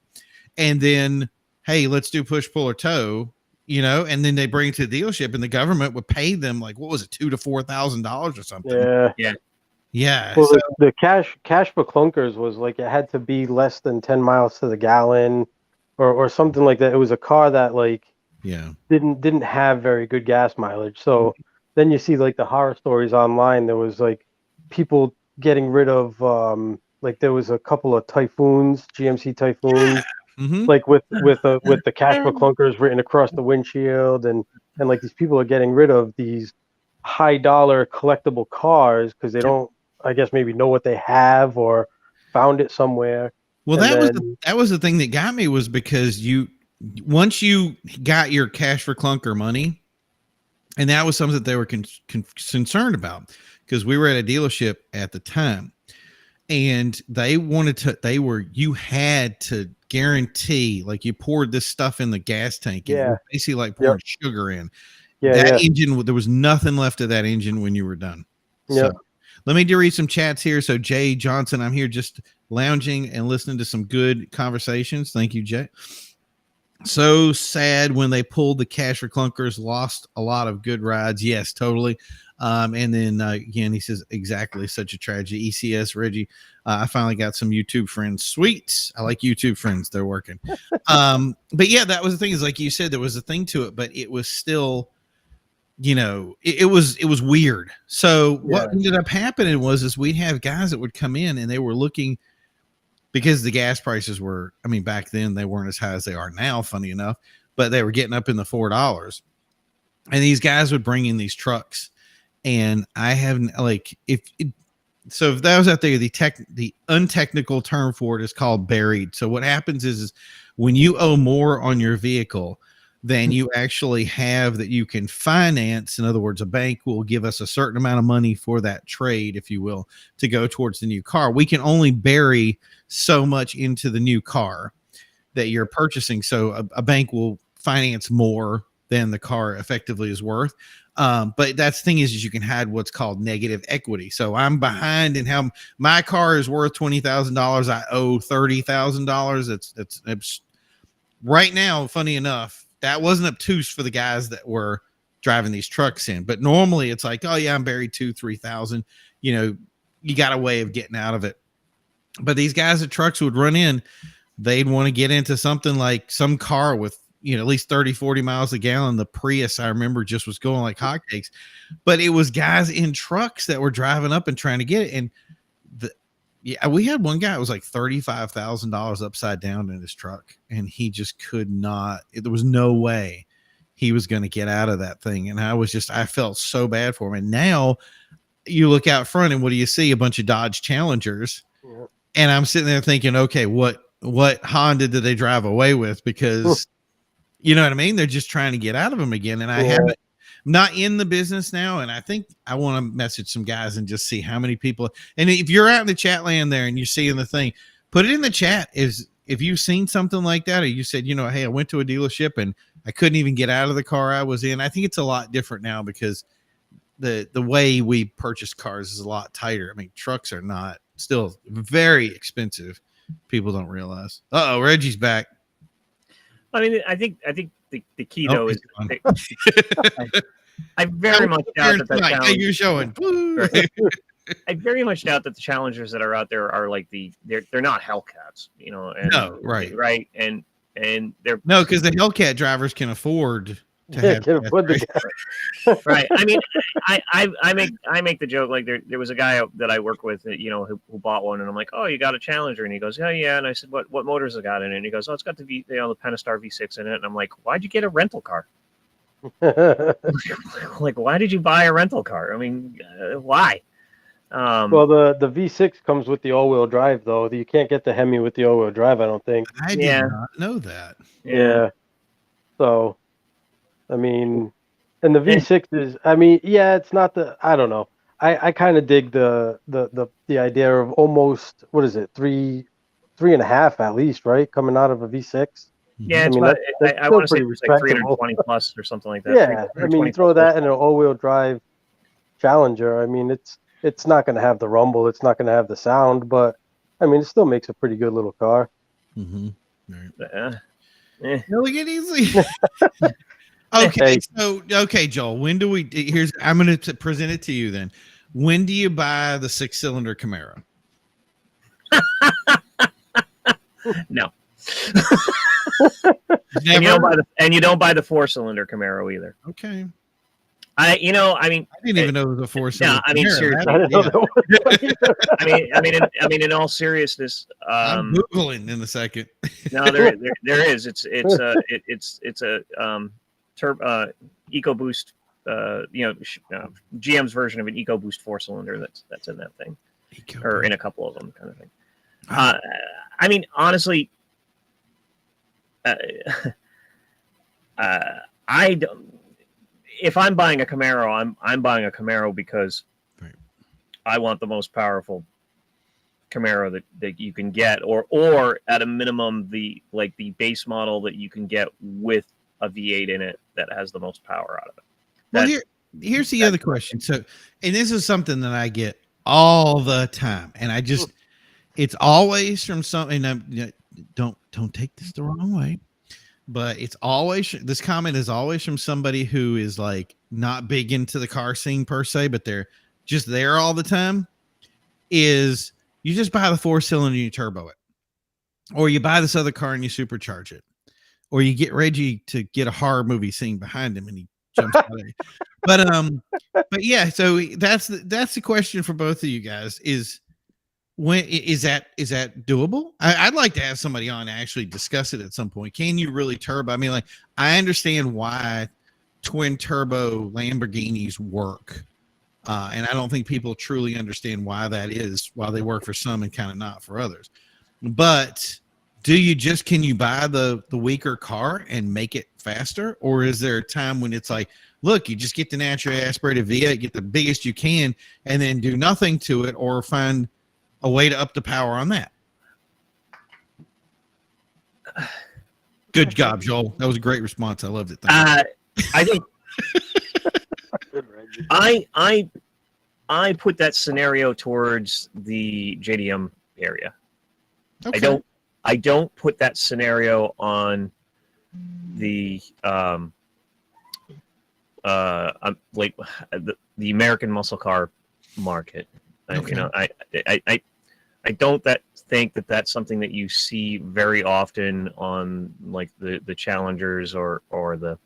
S1: And then, hey, let's do push, pull, or tow, and then they bring it to the dealership and the government would pay them like, what was it? $2,000 to $4,000 or something.
S3: Yeah.
S1: Yeah.
S3: Well, the cash for clunkers was like it had to be less than 10 miles to the gallon, or something like that. It was a car that didn't have very good gas mileage. So then you see like the horror stories online. There was like people getting rid of like there was a couple of Typhoons, GMC Typhoons, like with the cash for clunkers written across the windshield, and like these people are getting rid of these high dollar collectible cars because they don't, I guess, maybe know what they have or found it somewhere.
S1: Well, that was the thing that got me, was because once you got your cash for clunker money, and that was something that they were concerned about because we were at a dealership at the time, and you had to guarantee, like, you poured this stuff in the gas tank, and it was basically like pouring sugar in. Engine, there was nothing left of that engine when you were done. So let me read some chats here. So Jay Johnson, I'm here just lounging and listening to some good conversations. Thank you, Jay. So sad when they pulled the cash for clunkers, lost a lot of good rides. Yes, totally. And then again, he says, exactly, such a tragedy. ECS Reggie, I finally got some YouTube friends. Sweet. I like YouTube friends. They're working. But yeah, that was the thing, is like you said, there was a thing to it, but it was still, it was weird. So what ended up happening was we'd have guys that would come in and they were looking, because the gas prices were, I mean, back then they weren't as high as they are now, funny enough, but they were getting up in the $4. And these guys would bring in these trucks. And I haven't, like, so if that was out there, the untechnical term for it is called buried. So what happens is when you owe more on your vehicle than you actually have that you can finance, in other words, a bank will give us a certain amount of money for that trade, if you will, to go towards the new car. We can only bury so much into the new car that you're purchasing. So a bank will finance more than the car effectively is worth. But that's the thing is you can hide what's called negative equity. So I'm behind in how my car is worth $20,000. I owe $30,000. It's right now, funny enough, that wasn't obtuse for the guys that were driving these trucks in. But normally it's like, oh yeah, I'm buried 2,000-3,000. You got a way of getting out of it. But these guys at trucks would run in, they'd want to get into something like some car with, at least 30-40 miles a gallon. The Prius, I remember, just was going like hotcakes. But it was guys in trucks that were driving up and trying to get it. And we had one guy, it was like $35,000 upside down in his truck, and he just could not. There was no way he was going to get out of that thing. And I felt so bad for him. And now you look out front, and what do you see? A bunch of Dodge Challengers. Yeah. And I'm sitting there thinking, okay, what Honda did they drive away with? Because you know what I mean? They're just trying to get out of them again. And I'm not in the business now. And I think I want to message some guys and just see how many people. And if you're out in the chat land there and you're seeing the thing, put it in the chat. If you've seen something like that, or you said, hey, I went to a dealership and I couldn't even get out of the car I was in. I think it's a lot different now because the way we purchase cars is a lot tighter. I mean, trucks are not still very expensive. People don't realize. Uh-oh, Reggie's back.
S2: I mean, I think the key though is I very much doubt that
S1: hey, you're showing.
S2: I very much doubt that the Challengers that are out there are like they're not Hellcats, you know. And,
S1: No, right.
S2: right, and they're
S1: No, because the Hellcat drivers can afford to
S3: Yeah,
S1: have
S3: can afford the gas.
S2: right. I mean, I make the joke like there was a guy that I work with, you know, who bought one, and I'm like, oh, you got a Challenger, and he goes, oh yeah, and I said, what motors it got in it? And he goes, oh, it's got the the Pentastar V6 in it, and I'm like, why'd you get a rental car? Like, why did you buy a rental car? I mean, why?
S3: Well, the V6 comes with the all-wheel drive, though. You can't get the Hemi with the all-wheel drive, I don't think.
S1: I did not know that.
S3: Yeah. So, I mean, and the V6 is, I mean, yeah, it's not the, I don't know. I kind of dig the idea of almost, what is it, three and a half at least, right? Coming out of a V6.
S2: Yeah,
S3: I
S2: it's
S3: mean,
S2: I want to say
S3: pretty
S2: it's like
S3: respectable.
S2: 320 plus or something like that.
S3: Yeah, I mean, you throw that in an all-wheel drive Challenger. I mean, it's not going to have the rumble. It's not going to have the sound, but I mean, it still makes a pretty good little car.
S1: Mm-hmm. Right.
S2: Really
S1: get easy. Okay, so Joel, when do we? I'm going to present it to you then. When do you buy the 6-cylinder Camaro?
S2: No.
S1: Never?
S2: And you don't buy the 4-cylinder Camaro either.
S1: Okay.
S2: I mean,
S1: I didn't even know it was a 4-cylinder.
S2: No, I mean, seriously. I mean, in all seriousness,
S1: I'm Googling in a second.
S2: No, there is. It's a EcoBoost. GM's version of an EcoBoost 4-cylinder that's in that thing, or in a couple of them, kind of thing. I mean, honestly, I don't. If I'm buying a Camaro, I'm buying a Camaro because I want the most powerful Camaro that you can get, or at a minimum the base model that you can get with a V8 in it that has the most power out of it.
S1: Well, here's the other question. So, and this is something that I get all the time, and I just it's always from something. Don't take this the wrong way. But it's always, this comment is always from somebody who is like not big into the car scene per se, but they're just there all the time. Is you just buy the 4-cylinder and you turbo it, or you buy this other car and you supercharge it, or you get Reggie to get a horror movie scene behind him and he jumps out of it. But yeah, so that's the question for both of you guys is, when is that doable? I'd like to have somebody on and actually discuss it at some point. Can you really turbo? I mean, like, I understand why twin turbo Lamborghinis work. And I don't think people truly understand why that is, why they work for some and kind of not for others. But can you buy the weaker car and make it faster? Or is there a time when it's like, look, you just get the naturally aspirated V8, get the biggest you can, and then do nothing to it, or find a way to up the power on that? Good job, Joel. That was a great response. I loved it.
S2: I think I put that scenario towards the JDM area. Okay. I don't put that scenario on the the American muscle car market. Okay. You know, I don't think that that's something that you see very often on like the Challengers or the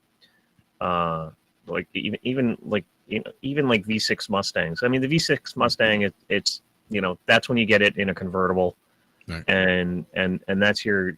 S2: like even like V6 Mustangs. I mean, the V6 Mustang, it's you know, that's when you get it in a convertible, right. and that's your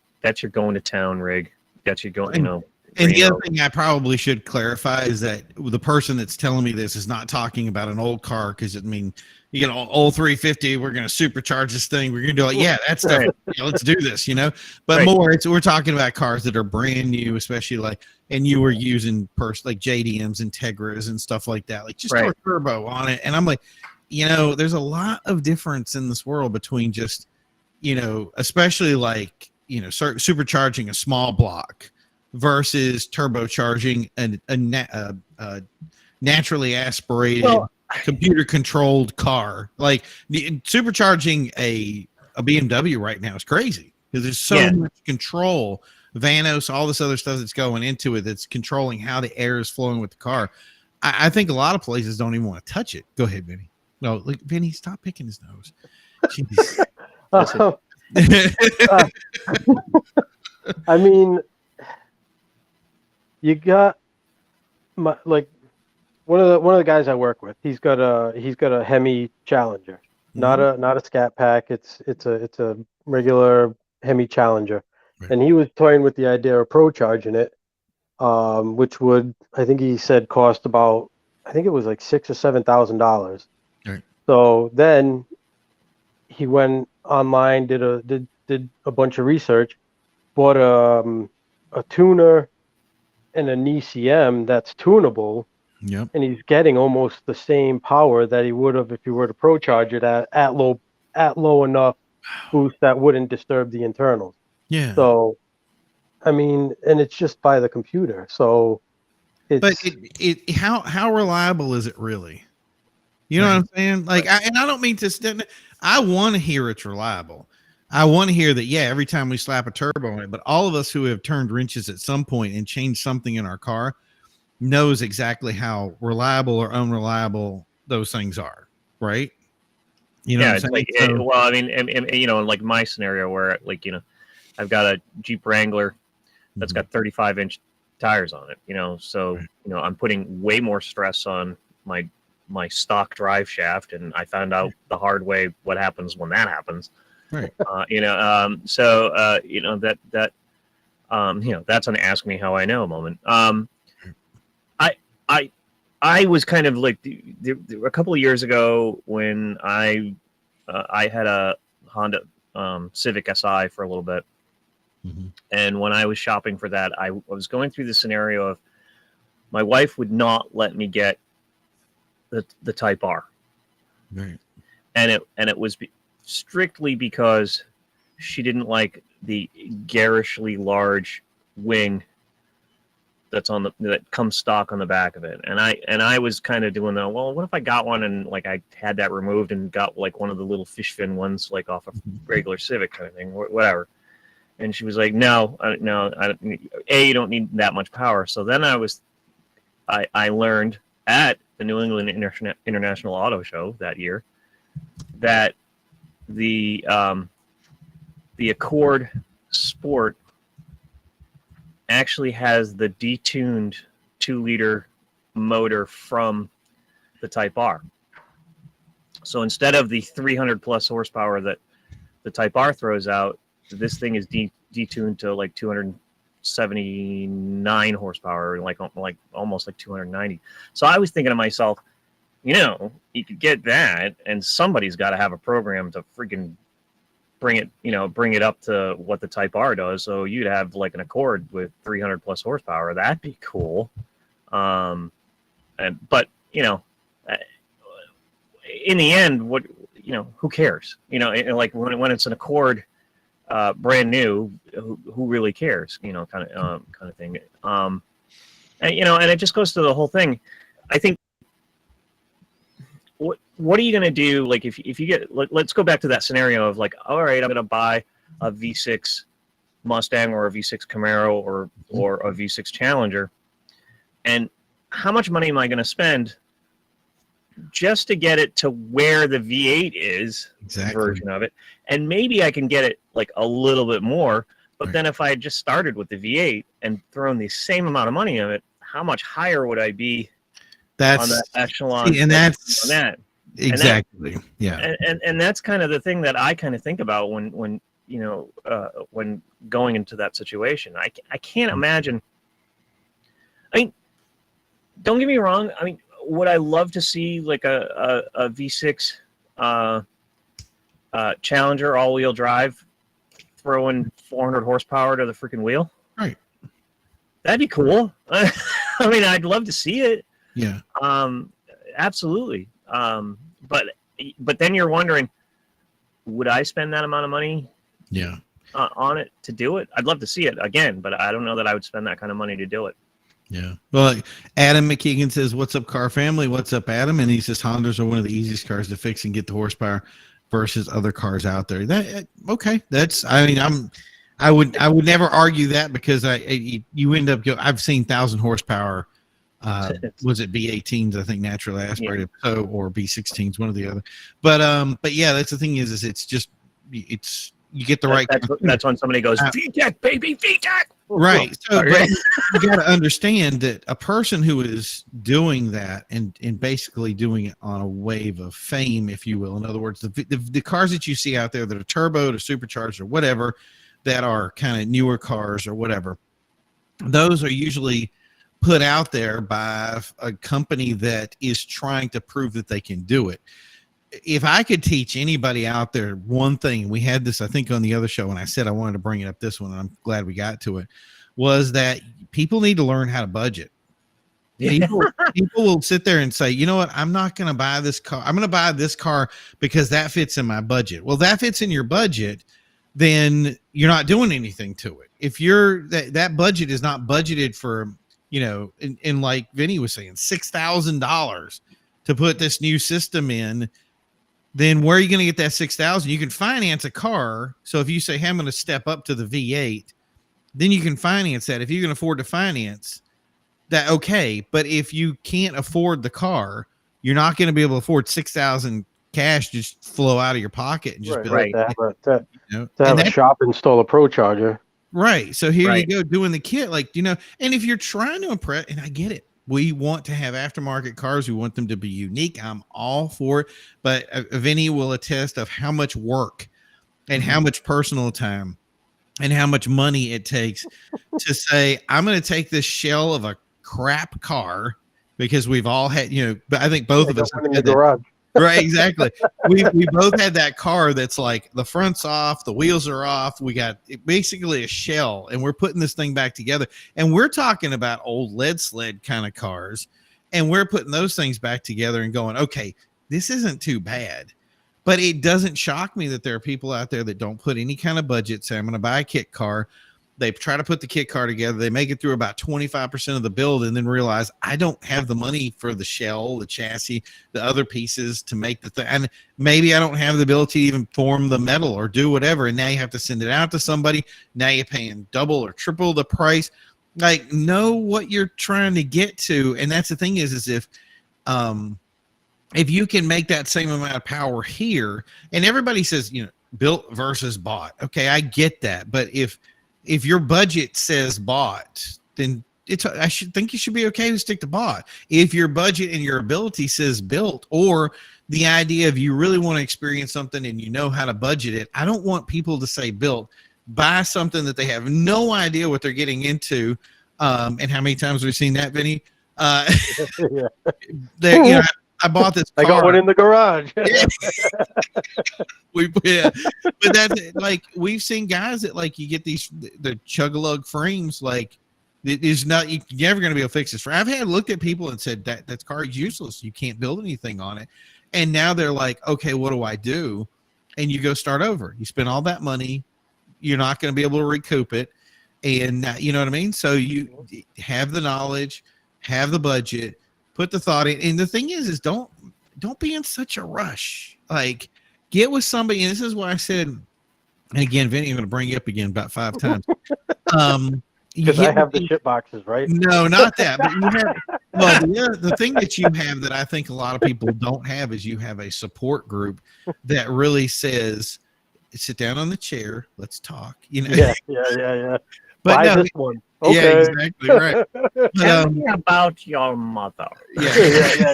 S2: going to town rig. That's your going, you know.
S1: And the other thing I probably should clarify is that the person that's telling me this is not talking about an old car, because I mean, you get an old 350, we're going to supercharge this thing, we're going to do it. Yeah, that's stuff. Right. Yeah, let's do this, you know. But right. We're talking about cars that are brand new, especially like, and you were using like JDMs, Integras, and stuff like that, like just throw turbo on it. And I'm like, you know, there's a lot of difference in this world between just, you know, especially like, you know, supercharging a small block versus turbocharging a naturally aspirated, computer controlled car. Like supercharging a BMW right now is crazy because there's so much control, Vanos, all this other stuff that's going into it that's controlling how the air is flowing with the car. I think a lot of places don't even want to touch it. Go ahead, Vinnie. No, look, Vinny, stop picking his nose. Jeez.
S3: I mean, you got my like one of the guys I work with. He's got a Hemi Challenger, not a Scat Pack. It's a regular Hemi Challenger,
S1: Right.
S3: and he was toying with the idea of pro charging it, which would, I think he said, cost about, I think it was like $6,000 or $7,000.
S1: Right.
S3: So then he went online, did a bunch of research, bought a tuner and an ECM that's tunable,
S1: Yep.
S3: and he's getting almost the same power that he would have if he were to pro charge it at low enough boost that wouldn't disturb the internals.
S1: Yeah.
S3: So, I mean, and it's just by the computer. So,
S1: But how reliable is it really? You know what I'm saying? Like, I don't mean to. I want to hear it's reliable. I want to hear that. Yeah, every time we slap a turbo on it. But all of us who have turned wrenches at some point and changed something in our car knows exactly how reliable or unreliable those things are, right? You know,
S2: yeah, it's like, well, I mean, you know, like my scenario where, like, you know, I've got a Jeep Wrangler that's got 35-inch tires on it, you know, so you know, I'm putting way more stress on my stock drive shaft, and I found out the hard way what happens when that happens.
S1: Right.
S2: You know, so you know, that you know, that's an ask me how I know moment. I was kind of like a couple of years ago when I had a Honda Civic Si for a little bit, and when I was shopping for that, I was going through the scenario of my wife would not let me get the Type R,
S1: right,
S2: and it was strictly because she didn't like the garishly large wing that comes stock on the back of it, and I was kind of doing well, what if I got one and like I had that removed and got like one of the little fish fin ones like off a regular Civic kind of thing, whatever. And she was like, no, you don't need that much power. So then I learned at the New England International Auto Show that year that the Accord Sport actually has the detuned 2-liter motor from the Type R. So instead of the 300 plus horsepower that the Type R throws out, this thing is detuned to like 279 horsepower, like almost like 290. So I was thinking to myself, you know, you could get that, and somebody's got to have a program to freaking bring it up to what the Type R does. So you'd have like an Accord with 300 plus horsepower. That'd be cool. But you know, in the end, what, you know, who cares? You know, like when it's an Accord, brand new, who really cares? You know, kind of thing. And you know, and it just goes to the whole thing. I think. What are you going to do? Like, if you get, let's go back to that scenario of like, all right, I'm going to buy a V6 Mustang or a V6 Camaro or a V6 Challenger. And how much money am I going to spend just to get it to where the V8 is, version of it? And maybe I can get it like a little bit more, but then if I had just started with the V8 and thrown the same amount of money on it, how much higher would I be on that echelon?
S1: And that's
S2: on that.
S1: Exactly. Yeah.
S2: And that's kind of the thing that I kind of think about when you know, when going into that situation. I can't imagine. I mean, don't get me wrong. I mean, would I love to see like a V6 Challenger all-wheel drive throwing 400 horsepower to the freaking wheel?
S1: Right.
S2: That'd be cool. I mean, I'd love to see it.
S1: Yeah.
S2: Absolutely. But then you're wondering, would I spend that amount of money?
S1: Yeah.
S2: On it to do it? I'd love to see it again, but I don't know that I would spend that kind of money to do it.
S1: Yeah. Well, Adam McKeegan says, "What's up, car family? What's up, Adam?" And he says Hondas are one of the easiest cars to fix and get the horsepower versus other cars out there. That okay? That's, I mean, I would never argue that, because you end up I've seen 1,000 horsepower Was it B18s? I think naturally aspirated, so, or B16s, one or the other. But yeah, that's the thing is it's just you get the right.
S2: That's when somebody goes VTEC, baby, VTEC.
S1: Right. So but you got to understand that a person who is doing that and basically doing it on a wave of fame, if you will, in other words, the cars that you see out there that are turboed or supercharged or whatever, that are kind of newer cars or whatever, those are usually put out there by a company that is trying to prove that they can do it. If I could teach anybody out there one thing, we had this, I think, on the other show, and I said I wanted to bring it up this one, and I'm glad we got to it, was that people need to learn how to budget. People will sit there and say, you know what, I'm not going to buy this car. I'm going to buy this car because that fits in my budget. Well, that fits in your budget, then you're not doing anything to it. If you're that budget is not budgeted for, you know, in like Vinnie was saying, $6,000 to put this new system in, then where are you going to get that $6,000? You can finance a car. So if you say, hey, I'm going to step up to the V8, then you can finance that. If you can afford to finance that, okay. But if you can't afford the car, you're not going to be able to afford $6,000 cash just flow out of your pocket and just
S2: right.
S3: To have a shop install a Pro Charger.
S1: Right. So here you go doing the kit, like, you know, and if you're trying to impress, and I get it. We want to have aftermarket cars. We want them to be unique. I'm all for it. But Vinnie will attest of how much work and how much personal time and how much money it takes to say, I'm going to take this shell of a crap car, because we've all had, you know, but I think both of us have
S3: in
S1: had
S3: the garage.
S1: Right, exactly. We both had that car that's like the front's off, the wheels are off. We got basically a shell, and we're putting this thing back together. And we're talking about old lead sled kind of cars, and we're putting those things back together and going, okay, this isn't too bad. But it doesn't shock me that there are people out there that don't put any kind of budget. Say, I'm going to buy a kit car. They try to put the kit car together. They make it through about 25% of the build and then realize I don't have the money for the shell, the chassis, the other pieces to make the thing. And maybe I don't have the ability to even form the metal or do whatever. And now you have to send it out to somebody. Now you're paying double or triple the price. Like, know what you're trying to get to. And that's the thing is if you can make that same amount of power here, and everybody says, you know, built versus bought. Okay, I get that. But if your budget says bought, then I should think you should be okay to stick to bought. If your budget and your ability says built, or the idea of you really want to experience something and you know how to budget it, I don't want people to say built. Buy something that they have no idea what they're getting into. And how many times we've seen that, Vinnie? You know, I bought this car.
S3: I got one in the garage.
S1: But that's like, we've seen guys that, like, you get the chug-a-lug frames, like, there's not, you're never going to be able to fix this. I've had looked at people and said that car is useless. You can't build anything on it. And now they're like, okay, what do I do? And you go start over. You spend all that money. You're not going to be able to recoup it. And you know what I mean? So you have the knowledge, have the budget, put the thought in. And the thing is don't be in such a rush. Like, get with somebody. And this is why I said, and again, Vinnie, I'm going to bring you up again about 5 times.
S3: Because I have the shit boxes, right?
S1: No, not that. But you have, well, the thing that you have that I think a lot of people don't have is you have a support group that really says, sit down on the chair, let's talk. You know?
S3: Yeah.
S1: But
S3: buy
S1: no,
S3: this one. Okay.
S1: Yeah, exactly right. But,
S2: tell me about your mother.
S1: Yeah.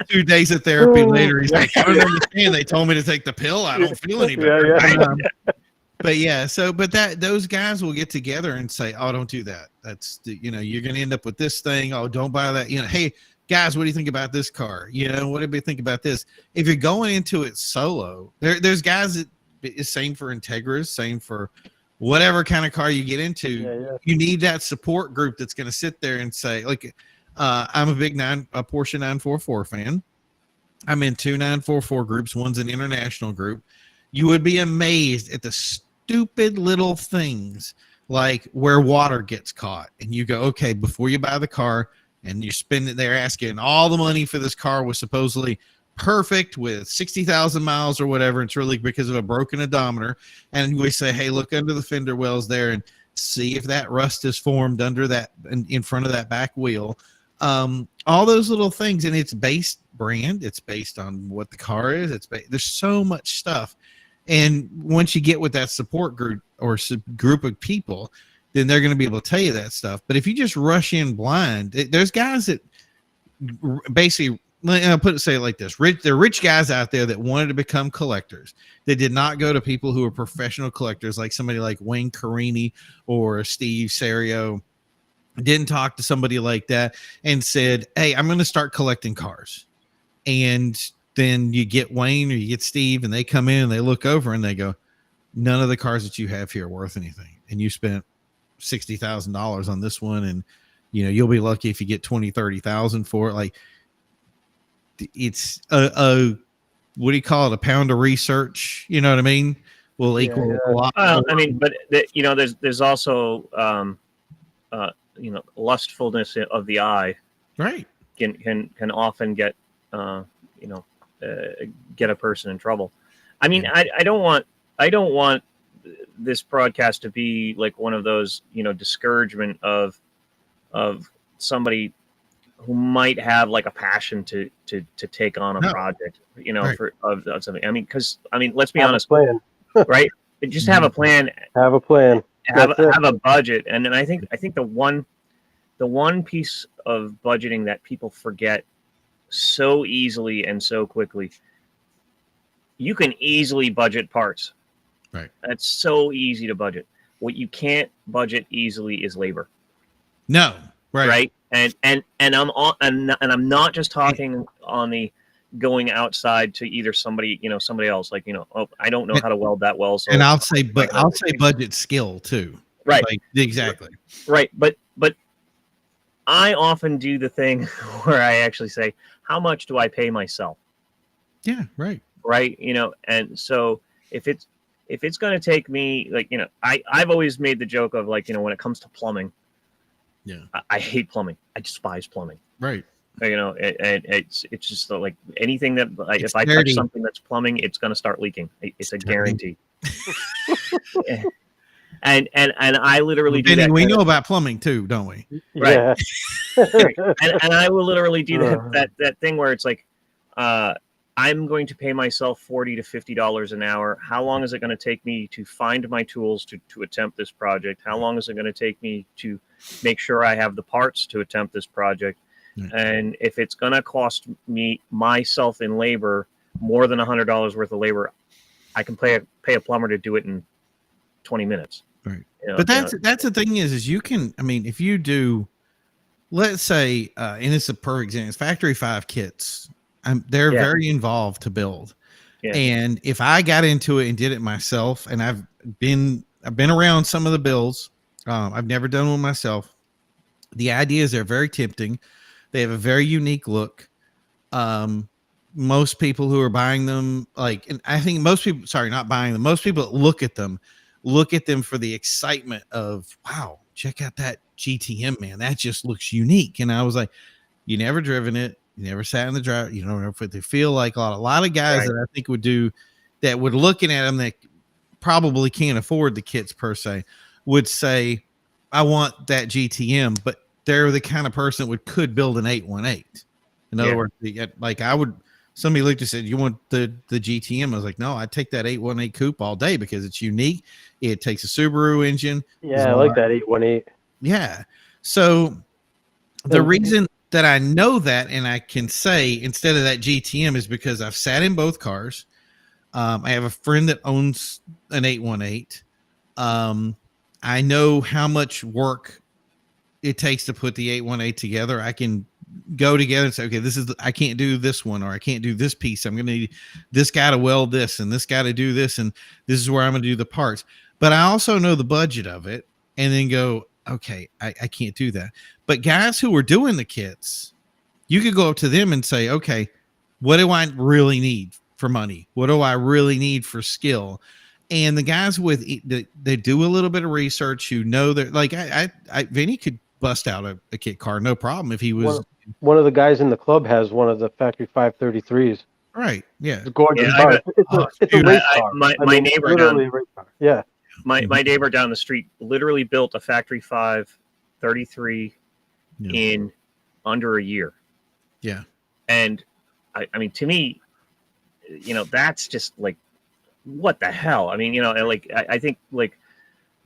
S1: 2 days of therapy later, he's like, I don't understand. They told me to take the pill. I don't feel any better. But yeah, those guys will get together and say, oh, don't do that. That's you're going to end up with this thing. Oh, don't buy that. Hey guys, what do you think about this car? What do you think about this? If you're going into it solo, there's guys that is same for Integras, same for whatever kind of car you get into. You need that support group that's going to sit there and say, like, I'm a big Porsche 944 fan. I'm in 2 944 groups. One's an international group. You would be amazed at the stupid little things like where water gets caught. And you go, okay, before you buy the car and you're spending, they're asking all the money for this car was supposedly perfect with 60,000 miles or whatever. It's really because of a broken odometer. And we say, hey, look under the fender wells there. And see if that rust is formed under that in front of that back wheel. All those little things, and it's based brand. It's based on what the car is. There's so much stuff, and once you get with that support group or group of people, then they're going to be able to tell you that stuff. But if you just rush in blind, there's guys that basically, I'll say it like this: there are rich guys out there that wanted to become collectors. They did not go to people who are professional collectors, like somebody like Wayne Carini or Steve Serio. Didn't talk to somebody like that and said, "Hey, I'm going to start collecting cars." And then you get Wayne or you get Steve, and they come in and they look over and they go, "None of the cars that you have here are worth anything, and you spent $60,000 on this one, and you'll be lucky if you get 20,000-30,000 for it." Like, it's a what do you call it? A pound of research. You know what I mean? Will equal a lot.
S2: Well, I mean, but there's also lustfulness of the eye,
S1: right?
S2: Can often get get a person in trouble. I mean, I don't want this broadcast to be like one of those discouragement of somebody who might have like a passion to take on a project,
S1: right.
S2: of something. I mean, because let's be
S3: Have
S2: honest,
S3: a plan.
S2: right? Just have a plan.
S3: Have a plan.
S2: Have a budget, and then I think the one piece of budgeting that people forget so easily and so quickly, you can easily budget parts.
S1: Right.
S2: That's so easy to budget. What you can't budget easily is labor.
S1: No. Right.
S2: And I'm not just talking on the going outside to either somebody else, like, I don't know how to weld that well. So,
S1: and I'll say budget skill too.
S2: Right.
S1: Like, exactly.
S2: Right. But I often do the thing where I actually say, how much do I pay myself?
S1: Yeah. Right.
S2: Right. And so if it's going to take me, like, I've always made the joke of, like, when it comes to plumbing,
S1: yeah,
S2: I hate plumbing. I despise plumbing.
S1: Right.
S2: It's just like anything that, like, if I touch something that's plumbing, it's going to start leaking. It's a guarantee. and I literally do that.
S1: We know about plumbing too, don't we?
S2: Right. Yeah. and I will literally do that thing where it's like, I'm going to pay myself $40 to $50 an hour. How long is it going to take me to find my tools to attempt this project? How long is it going to take me to make sure I have the parts to attempt this project? Mm-hmm. And if it's going to cost me myself in labor more than $100 worth of labor, I can pay a plumber to do it in 20 minutes.
S1: Right. But that's the thing is you can, if you do, let's say, and it's a perfect example, it's Factory 5 kits. They're very involved to build. Yeah. And if I got into it and did it myself, and I've been around some of the builds, I've never done one myself. The idea is they're very tempting. They have a very unique look. Most people who are buying them, and I think most people, not buying them, most people that look at them for the excitement of, wow, check out that GTM, man. That just looks unique. And I was like, you never driven it. You never sat in the drive. You don't know what they feel like. A lot of guys that I think would do that, would looking at them that probably can't afford the kits per se, would say, I want that GTM, but they're the kind of person that could build an 818. In other words, somebody looked and said, you want the GTM? I was like, no, I'd take that 818 coupe all day because it's unique. It takes a Subaru engine.
S3: Yeah, I like that 818.
S1: Yeah. So the reason that I know that, and I can say instead of that GTM, is because I've sat in both cars. I have a friend that owns an 818. I know how much work it takes to put the 818 together. I can go together and say, okay, I can't do this one, or I can't do this piece. I'm going to need this guy to weld this, and this guy to do this, and this is where I'm going to do the parts. But I also know the budget of it, and then go, okay, I can't do that. But guys who are doing the kits, you could go up to them and say, okay, what do I really need for money? What do I really need for skill? And the guys they do a little bit of research, who know that, like, Vinnie could bust out a kit car, no problem, if he was.
S3: One of the guys in the club has one of the Factory 533s.
S1: Right. Yeah.
S3: It's a gorgeous car. It's a race car.
S2: My neighbor
S3: literally a race car. Yeah.
S2: my neighbor down the street literally built a factory 5 33 in under a year.
S1: Yeah.
S2: And I mean, to me, that's just like, what the hell? I mean, like I think like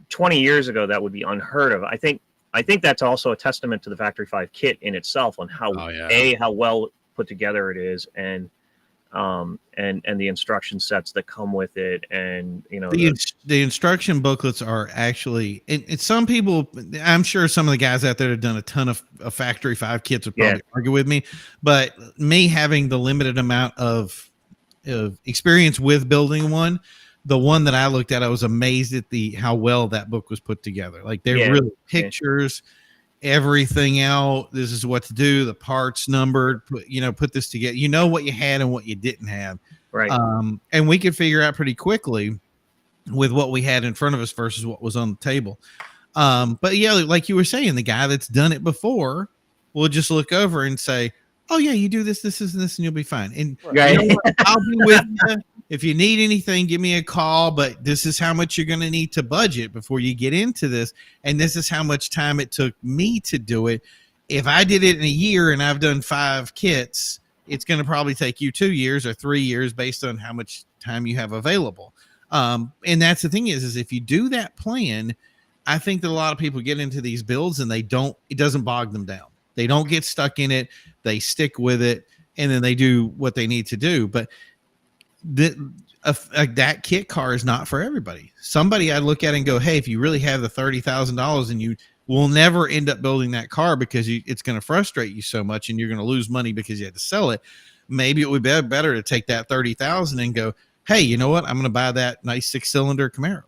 S2: 20 years ago that would be unheard of. I think that's also a testament to the Factory 5 kit in itself, on how how well put together it is, and the instruction sets that come with it, and
S1: the instruction booklets are actually, and some people, I'm sure some of the guys out there have done a ton of Factory 5 kits would probably argue with me, but me having the limited amount of experience with building one, the one that I looked at, I was amazed at how well that book was put together. Like they're really pictures, everything out. This is what to do. The parts numbered, put this together, what you had and what you didn't have.
S2: Right.
S1: And we could figure out pretty quickly with what we had in front of us versus what was on the table. But yeah, like you were saying, the guy that's done it before will just look over and say, oh yeah, you do this, this, and this, and you'll be fine. And I'll be with you. If you need anything, give me a call, but this is how much you're going to need to budget before you get into this. And this is how much time it took me to do it. If I did it in a year and I've done 5 kits, it's going to probably take you 2 years or 3 years based on how much time you have available. And that's the thing is if you do that plan, I think that a lot of people get into these builds and it doesn't bog them down. They don't get stuck in it. They stick with it, and then they do what they need to do. But that kit car is not for everybody. Somebody I'd look at and go, hey, if you really have the $30,000 and you will never end up building that car because it's going to frustrate you so much and you're going to lose money because you had to sell it, maybe it would be better to take that $30,000 and go, hey, you know what? I'm going to buy that nice 6-cylinder Camaro.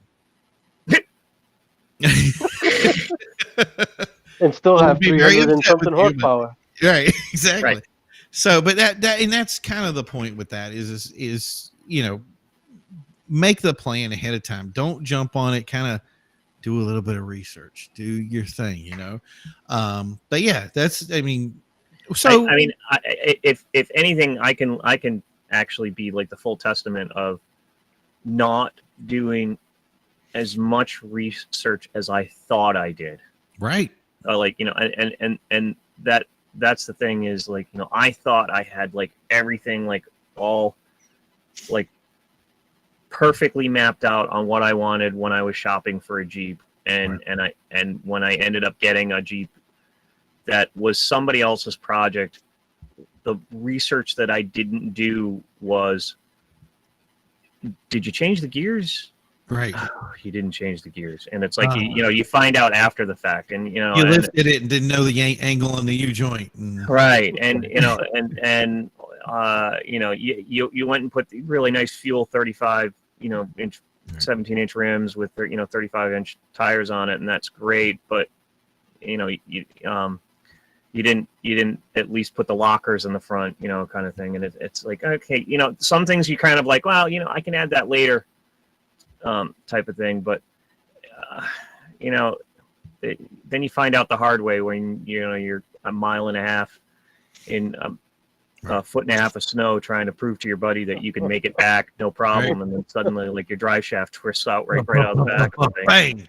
S3: And still have 300 and something horsepower.
S1: Right, exactly. Right. So, but that's kind of the point with that is make the plan ahead of time. Don't jump on it. Kind of do a little bit of research. Do your thing, But yeah, so
S2: I mean, if anything, I can actually be like the full testament of not doing as much research as I thought I did.
S1: Right.
S2: And that's the thing is like, I thought I had like everything like all like perfectly mapped out on what I wanted when I was shopping for a Jeep. And when I ended up getting a Jeep that was somebody else's project, the research that I didn't do was, did you change the gears?
S1: Right.
S2: Oh, you didn't change the gears. And it's like, you find out after the fact, and,
S1: you lifted it and didn't know the angle on the U-joint.
S2: Right. And, you went and put the really nice fuel 35, inch, 17-inch rims with, 35-inch tires on it. And that's great. But, you didn't at least put the lockers in the front, kind of thing. And it's like, okay, some things you kind of like, well, I can add that later. Type of thing, but then you find out the hard way when you're a mile and a half in a foot and a half of snow trying to prove to your buddy that you can make it back no problem, and then suddenly like your drive shaft twists out right out of the back of the thing.
S1: Bang!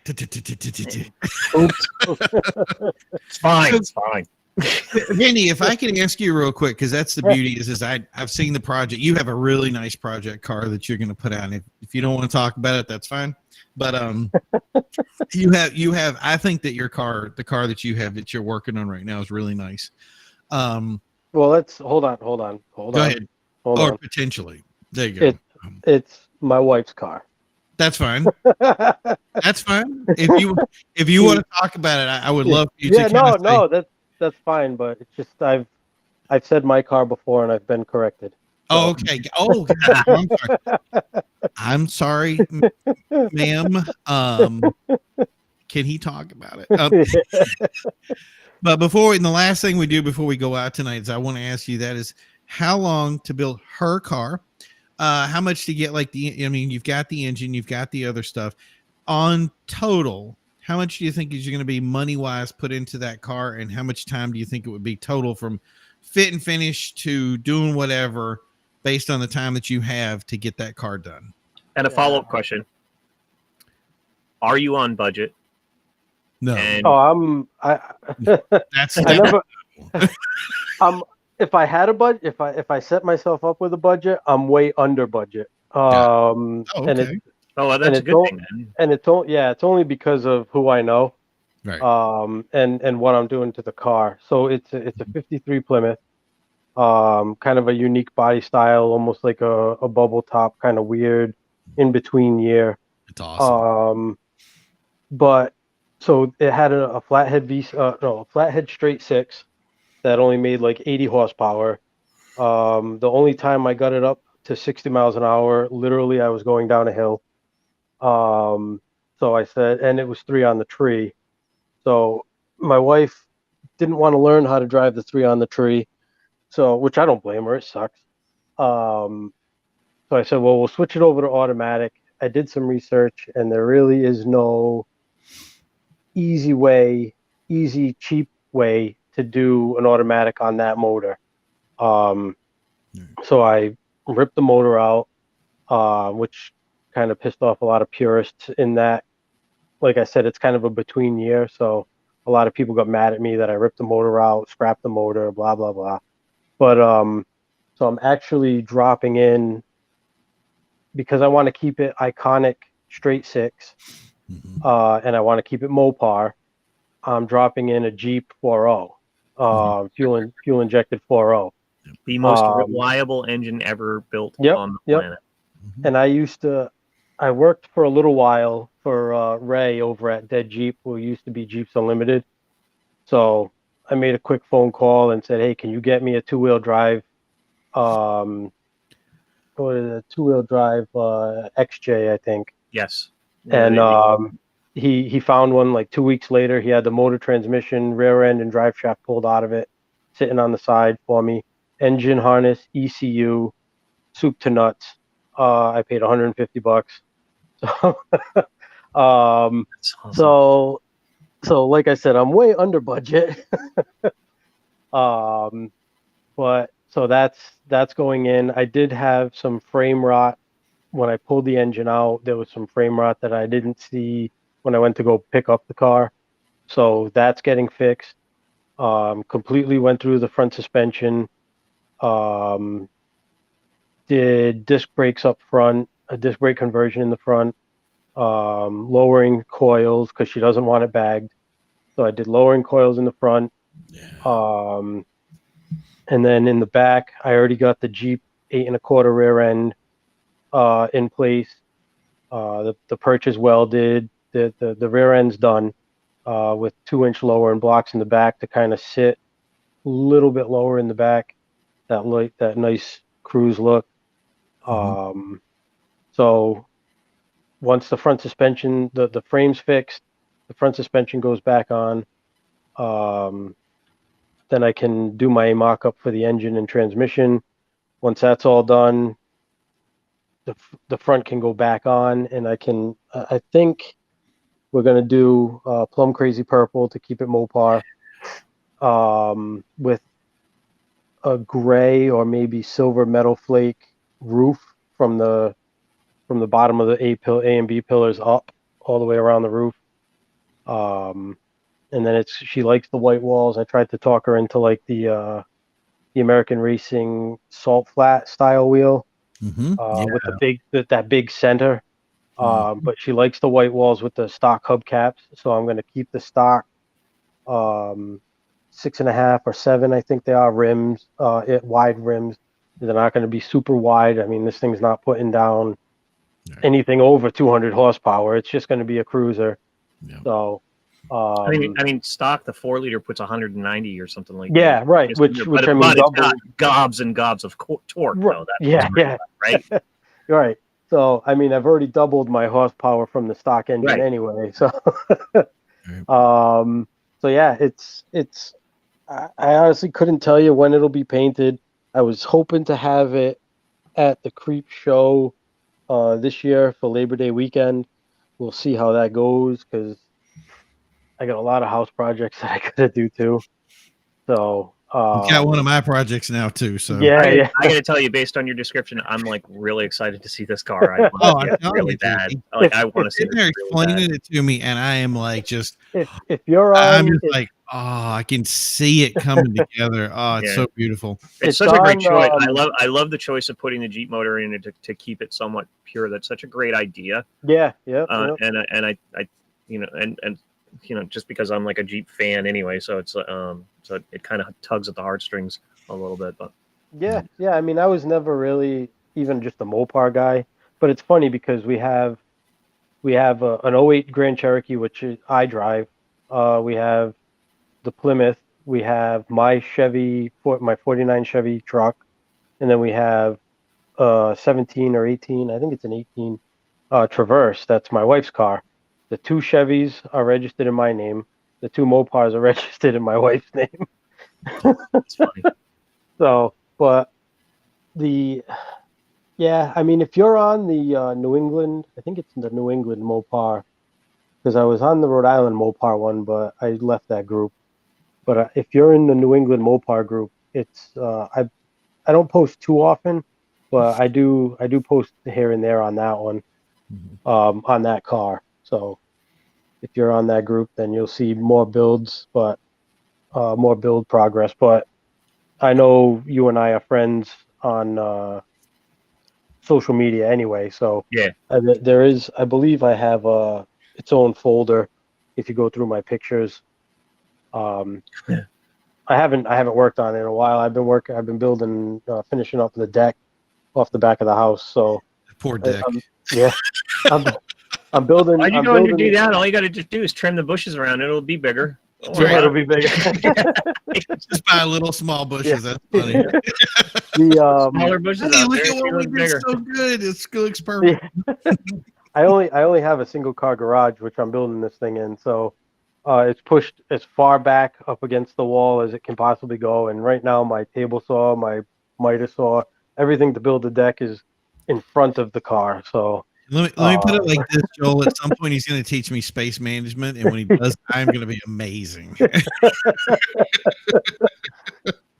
S2: It's fine. It's fine.
S1: Vinnie, if I can ask you real quick, because that's the beauty is I've seen the project. You have a really nice project car that you're going to put out. If you don't want to talk about it, that's fine. But you have. I think that your car, the car that you have that you're working on right now, is really nice.
S3: Well, let's hold on.
S1: Go ahead. Or potentially. There you go.
S3: It's my wife's car.
S1: That's fine. That's fine. If you want to talk about it, I would love for you to.
S3: No, that's fine, but it's just I've said my car before and I've been corrected. So.
S1: Oh, okay. Oh, God, I'm sorry, ma'am. Can he talk about it? But the last thing we do before we go out tonight is I want to ask you that is how long to build her car, how much to get you've got the engine, you've got the other stuff on total. How much do you think is going to be money-wise put into that car, and how much time do you think it would be total from fit and finish to doing whatever based on the time that you have to get that car done?
S2: And a follow-up question. are you on budget?
S1: No,
S2: And
S1: that's
S3: I
S1: that.
S3: never. If I had a budget, if I set myself up with a budget, I'm way under budget.
S1: Oh,
S3: And
S1: okay.
S2: well,
S3: and
S2: that's a
S3: it's
S2: good
S3: all,
S2: thing then.
S3: and it's only because of who I know,
S1: Right.
S3: and what I'm doing to the car. So it's a 53 Plymouth, kind of a unique body style, almost like a bubble top, kind of weird, in between year.
S1: It's awesome.
S3: But so it had a flathead a flathead straight six that only made like 80 horsepower. The only time I got it up to 60 miles an hour, literally I was going down a hill. So I said, and it was 3 on the tree. So my wife didn't want to learn how to drive the 3 on the tree. So, which I don't blame her, it sucks. So I said, well, we'll switch it over to automatic. I did some research, and there really is no cheap way to do an automatic on that motor. So I ripped the motor out, which kind of pissed off a lot of purists in that, like I said, it's kind of a between year. So a lot of people got mad at me that I ripped the motor out, scrapped the motor, blah, blah, blah. But so I'm actually dropping in because I want to keep it iconic straight six, and I want to keep it Mopar. I'm dropping in a Jeep 4.0, fuel injected 4.0.
S2: The most reliable engine ever built on the planet.
S3: And I worked for a little while for Ray over at Dead Jeep, who used to be Jeeps Unlimited. So I made a quick phone call and said, hey, can you get me a two-wheel drive, XJ, I think.
S2: Yes.
S3: And he found one like 2 weeks later. He had the motor, transmission, rear end, and drive shaft pulled out of it, sitting on the side for me. Engine harness, ECU, soup to nuts. I paid $150. So, so like I said, I'm way under budget. But so that's going in. I did have some frame rot when I pulled the engine out. There was some frame rot that I didn't see when I went to go pick up the car. So that's getting fixed. Completely went through the front suspension. Did disc brakes up front, a disc brake conversion in the front, lowering coils because she doesn't want it bagged. So I did lowering coils in the front. And then in the back, I already got the Jeep 8 1/4 rear end in place. The perch is welded. The rear end's done with 2-inch lower and blocks in the back to kind of sit a little bit lower in the back. That nice cruise look. So once the front suspension, the frame's fixed, the front suspension goes back on. Then I can do my mock-up for the engine and transmission. Once that's all done, the front can go back on, and I think we're going to do Plum Crazy Purple to keep it Mopar, with a gray or maybe silver metal flake roof from the bottom of the A and B pillars up all the way around the roof. And then she likes the white walls. I tried to talk her into like the American Racing salt flat style wheel, with that big center. But she likes the white walls with the stock hubcaps. So I'm going to keep the stock 6.5 or 7, I think they are, rims, wide rims. They're not going to be super wide. I mean, this thing's not putting down anything over 200 horsepower. It's just going to be a cruiser. So.
S2: I mean, stock the 4-liter puts 190 or something like that.
S3: Yeah, right. Which I mean,
S2: it's got gobs and gobs of torque.
S3: Right.
S2: Though, right.
S3: Right. So I mean, I've already doubled my horsepower from the stock engine anyway. So, so yeah, it's. I honestly couldn't tell you when it'll be painted. I was hoping to have it at the Creep Show this year for Labor Day weekend. We'll see how that goes because I got a lot of house projects that I gotta do too. So
S1: You got one of my projects now too. So
S3: Yeah, yeah.
S2: I gotta tell you, based on your description, I'm like really excited to see this car. I
S1: Oh,
S2: want
S1: I'm
S2: to see it
S1: telling
S2: really
S1: you, dude.
S2: bad. Like I want to see
S1: Sitting
S2: this
S1: there
S2: really bad.
S1: explaining it to me, and I am like, just
S3: If you're
S1: I'm
S3: on,
S1: just like, oh, I can see it coming together. Oh, it's
S2: Yeah.
S1: so beautiful.
S2: It's
S3: It's
S2: such a great choice.
S3: on,
S2: I love the choice of putting the Jeep motor in it to keep it somewhat pure. That's such a great idea.
S3: yeah,
S2: And I you know and you know, just because I'm like a Jeep fan anyway, so it's so it kind of tugs at the heartstrings a little bit. But
S3: yeah. I mean, I was never really even just a Mopar guy, but it's funny because we have an '08 Grand Cherokee, which I drive. We have the Plymouth. We have my my '49 Chevy truck, and then we have 17 or 18. I think it's an 18 Traverse. That's my wife's car. The two Chevys are registered in my name. The two Mopars are registered in my wife's name.
S2: it's funny.
S3: So, but the yeah, I mean, if you're on the New England, I think it's the New England Mopar because I was on the Rhode Island Mopar one, but I left that group. But if you're in the New England Mopar group, it's I don't post too often, but I do post here and there on that one, on that car. So if you're on that group, then you'll see more builds, but more build progress. But I know you and I are friends on social media anyway, so
S2: Yeah.
S3: there is, I believe, I have its own folder if you go through my pictures. Um,
S2: Yeah.
S3: I haven't worked on it in a while. I've been building, finishing up the deck off the back of the house. So
S1: Poor deck.
S3: yeah, I'm, I'm building.
S2: Why'd you
S3: I'm
S2: go in to
S3: building
S2: do that? All you got to just do is trim the bushes around. It'll be bigger. Don't worry
S3: Yeah, it'll
S2: about
S3: be bigger.
S1: Just buy little small bushes.
S3: Yeah.
S1: That's funny.
S3: The
S2: smaller bushes
S1: Hey,
S2: out
S1: look
S2: there.
S1: at
S2: She
S1: what we
S2: looks
S1: did
S2: bigger.
S1: so good. It looks perfect.
S3: I only have a single car garage, which I'm building this thing in. So it's pushed as far back up against the wall as it can possibly go. And right now, my table saw, my miter saw, everything to build the deck is in front of the car. So
S1: Let me put it like this, Joel. At some point, he's going to teach me space management, and when he does, I'm going to be amazing.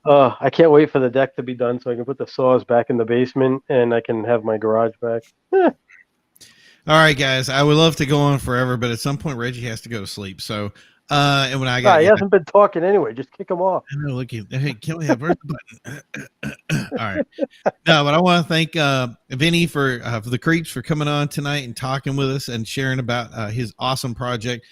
S3: I can't wait for the deck to be done so I can put the saws back in the basement and I can have my garage back.
S1: All right, guys. I would love to go on forever, but at some point, Reggie has to go to sleep. So, and when I got,
S3: He hasn't been talking anyway. Just kick him off.
S1: I know, look at, hey, can we have where's the button? All right. No, but I want to thank Vinnie for the Creeps for coming on tonight and talking with us and sharing about his awesome project.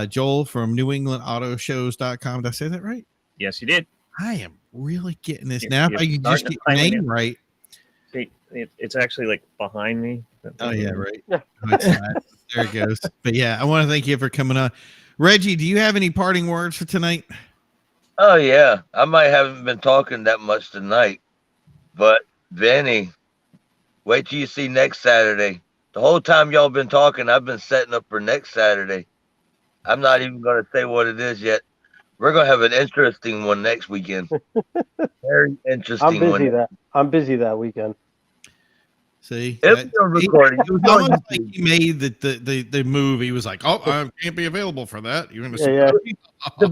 S1: Joel from NewEnglandAutoShows.com. Did I say that right?
S2: Yes, you did.
S1: I am really getting this
S2: You're-
S1: now. If
S2: you're
S1: I can just
S2: starting
S1: get
S2: to
S1: your
S2: find
S1: name
S2: it.
S1: right.
S2: See, it's actually like behind me.
S1: Oh yeah, right.
S3: Yeah.
S1: Oh, it's not. There it goes. But yeah, I want to thank you for coming on. Reggie, do you have any parting words for tonight?
S4: Oh yeah, I might haven't been talking that much tonight, but Vinny, wait till you see next Saturday. The whole time y'all been talking, I've been setting up for next Saturday. I'm not even going to say what it is yet. We're going to have an interesting one next weekend. Very interesting one.
S3: I'm busy that weekend.
S1: See,
S4: It'll be on recording.
S1: it was almost like he made the move. He was like, "Oh, I can't be available for that." You're going to
S3: Yeah.
S4: To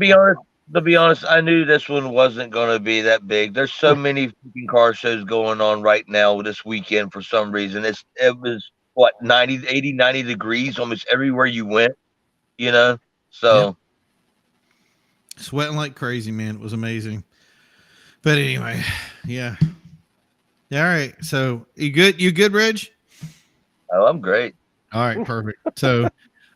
S4: be honest, I knew this one wasn't going to be that big. There's so many freaking car shows going on right now this weekend for some reason. It was what 80, 90 degrees almost everywhere you went, you know. So
S1: sweating like crazy, man. It was amazing. But anyway, yeah. All right. So you good? You good, Reg?
S4: oh, I'm great.
S1: All right, perfect. So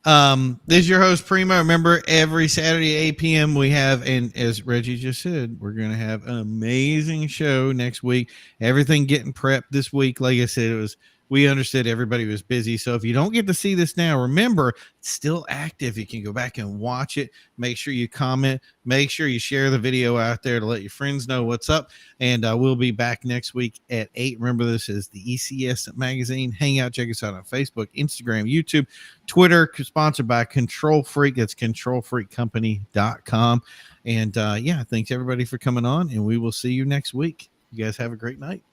S1: this is your host Primo. Remember, every Saturday 8 p.m. we have, and as Reggie just said, we're gonna have an amazing show next week. Everything getting prepped this week. Like I said, we understood everybody was busy. So if you don't get to see this now, remember it's still active. You can go back and watch it. Make sure you comment. Make sure you share the video out there to let your friends know what's up. And we'll be back next week at 8. Remember, this is the ECS Magazine Hangout. Check us out on Facebook, Instagram, YouTube, Twitter, sponsored by Control Freak. That's controlfreakcompany.com. And yeah, thanks everybody for coming on, and we will see you next week. You guys have a great night.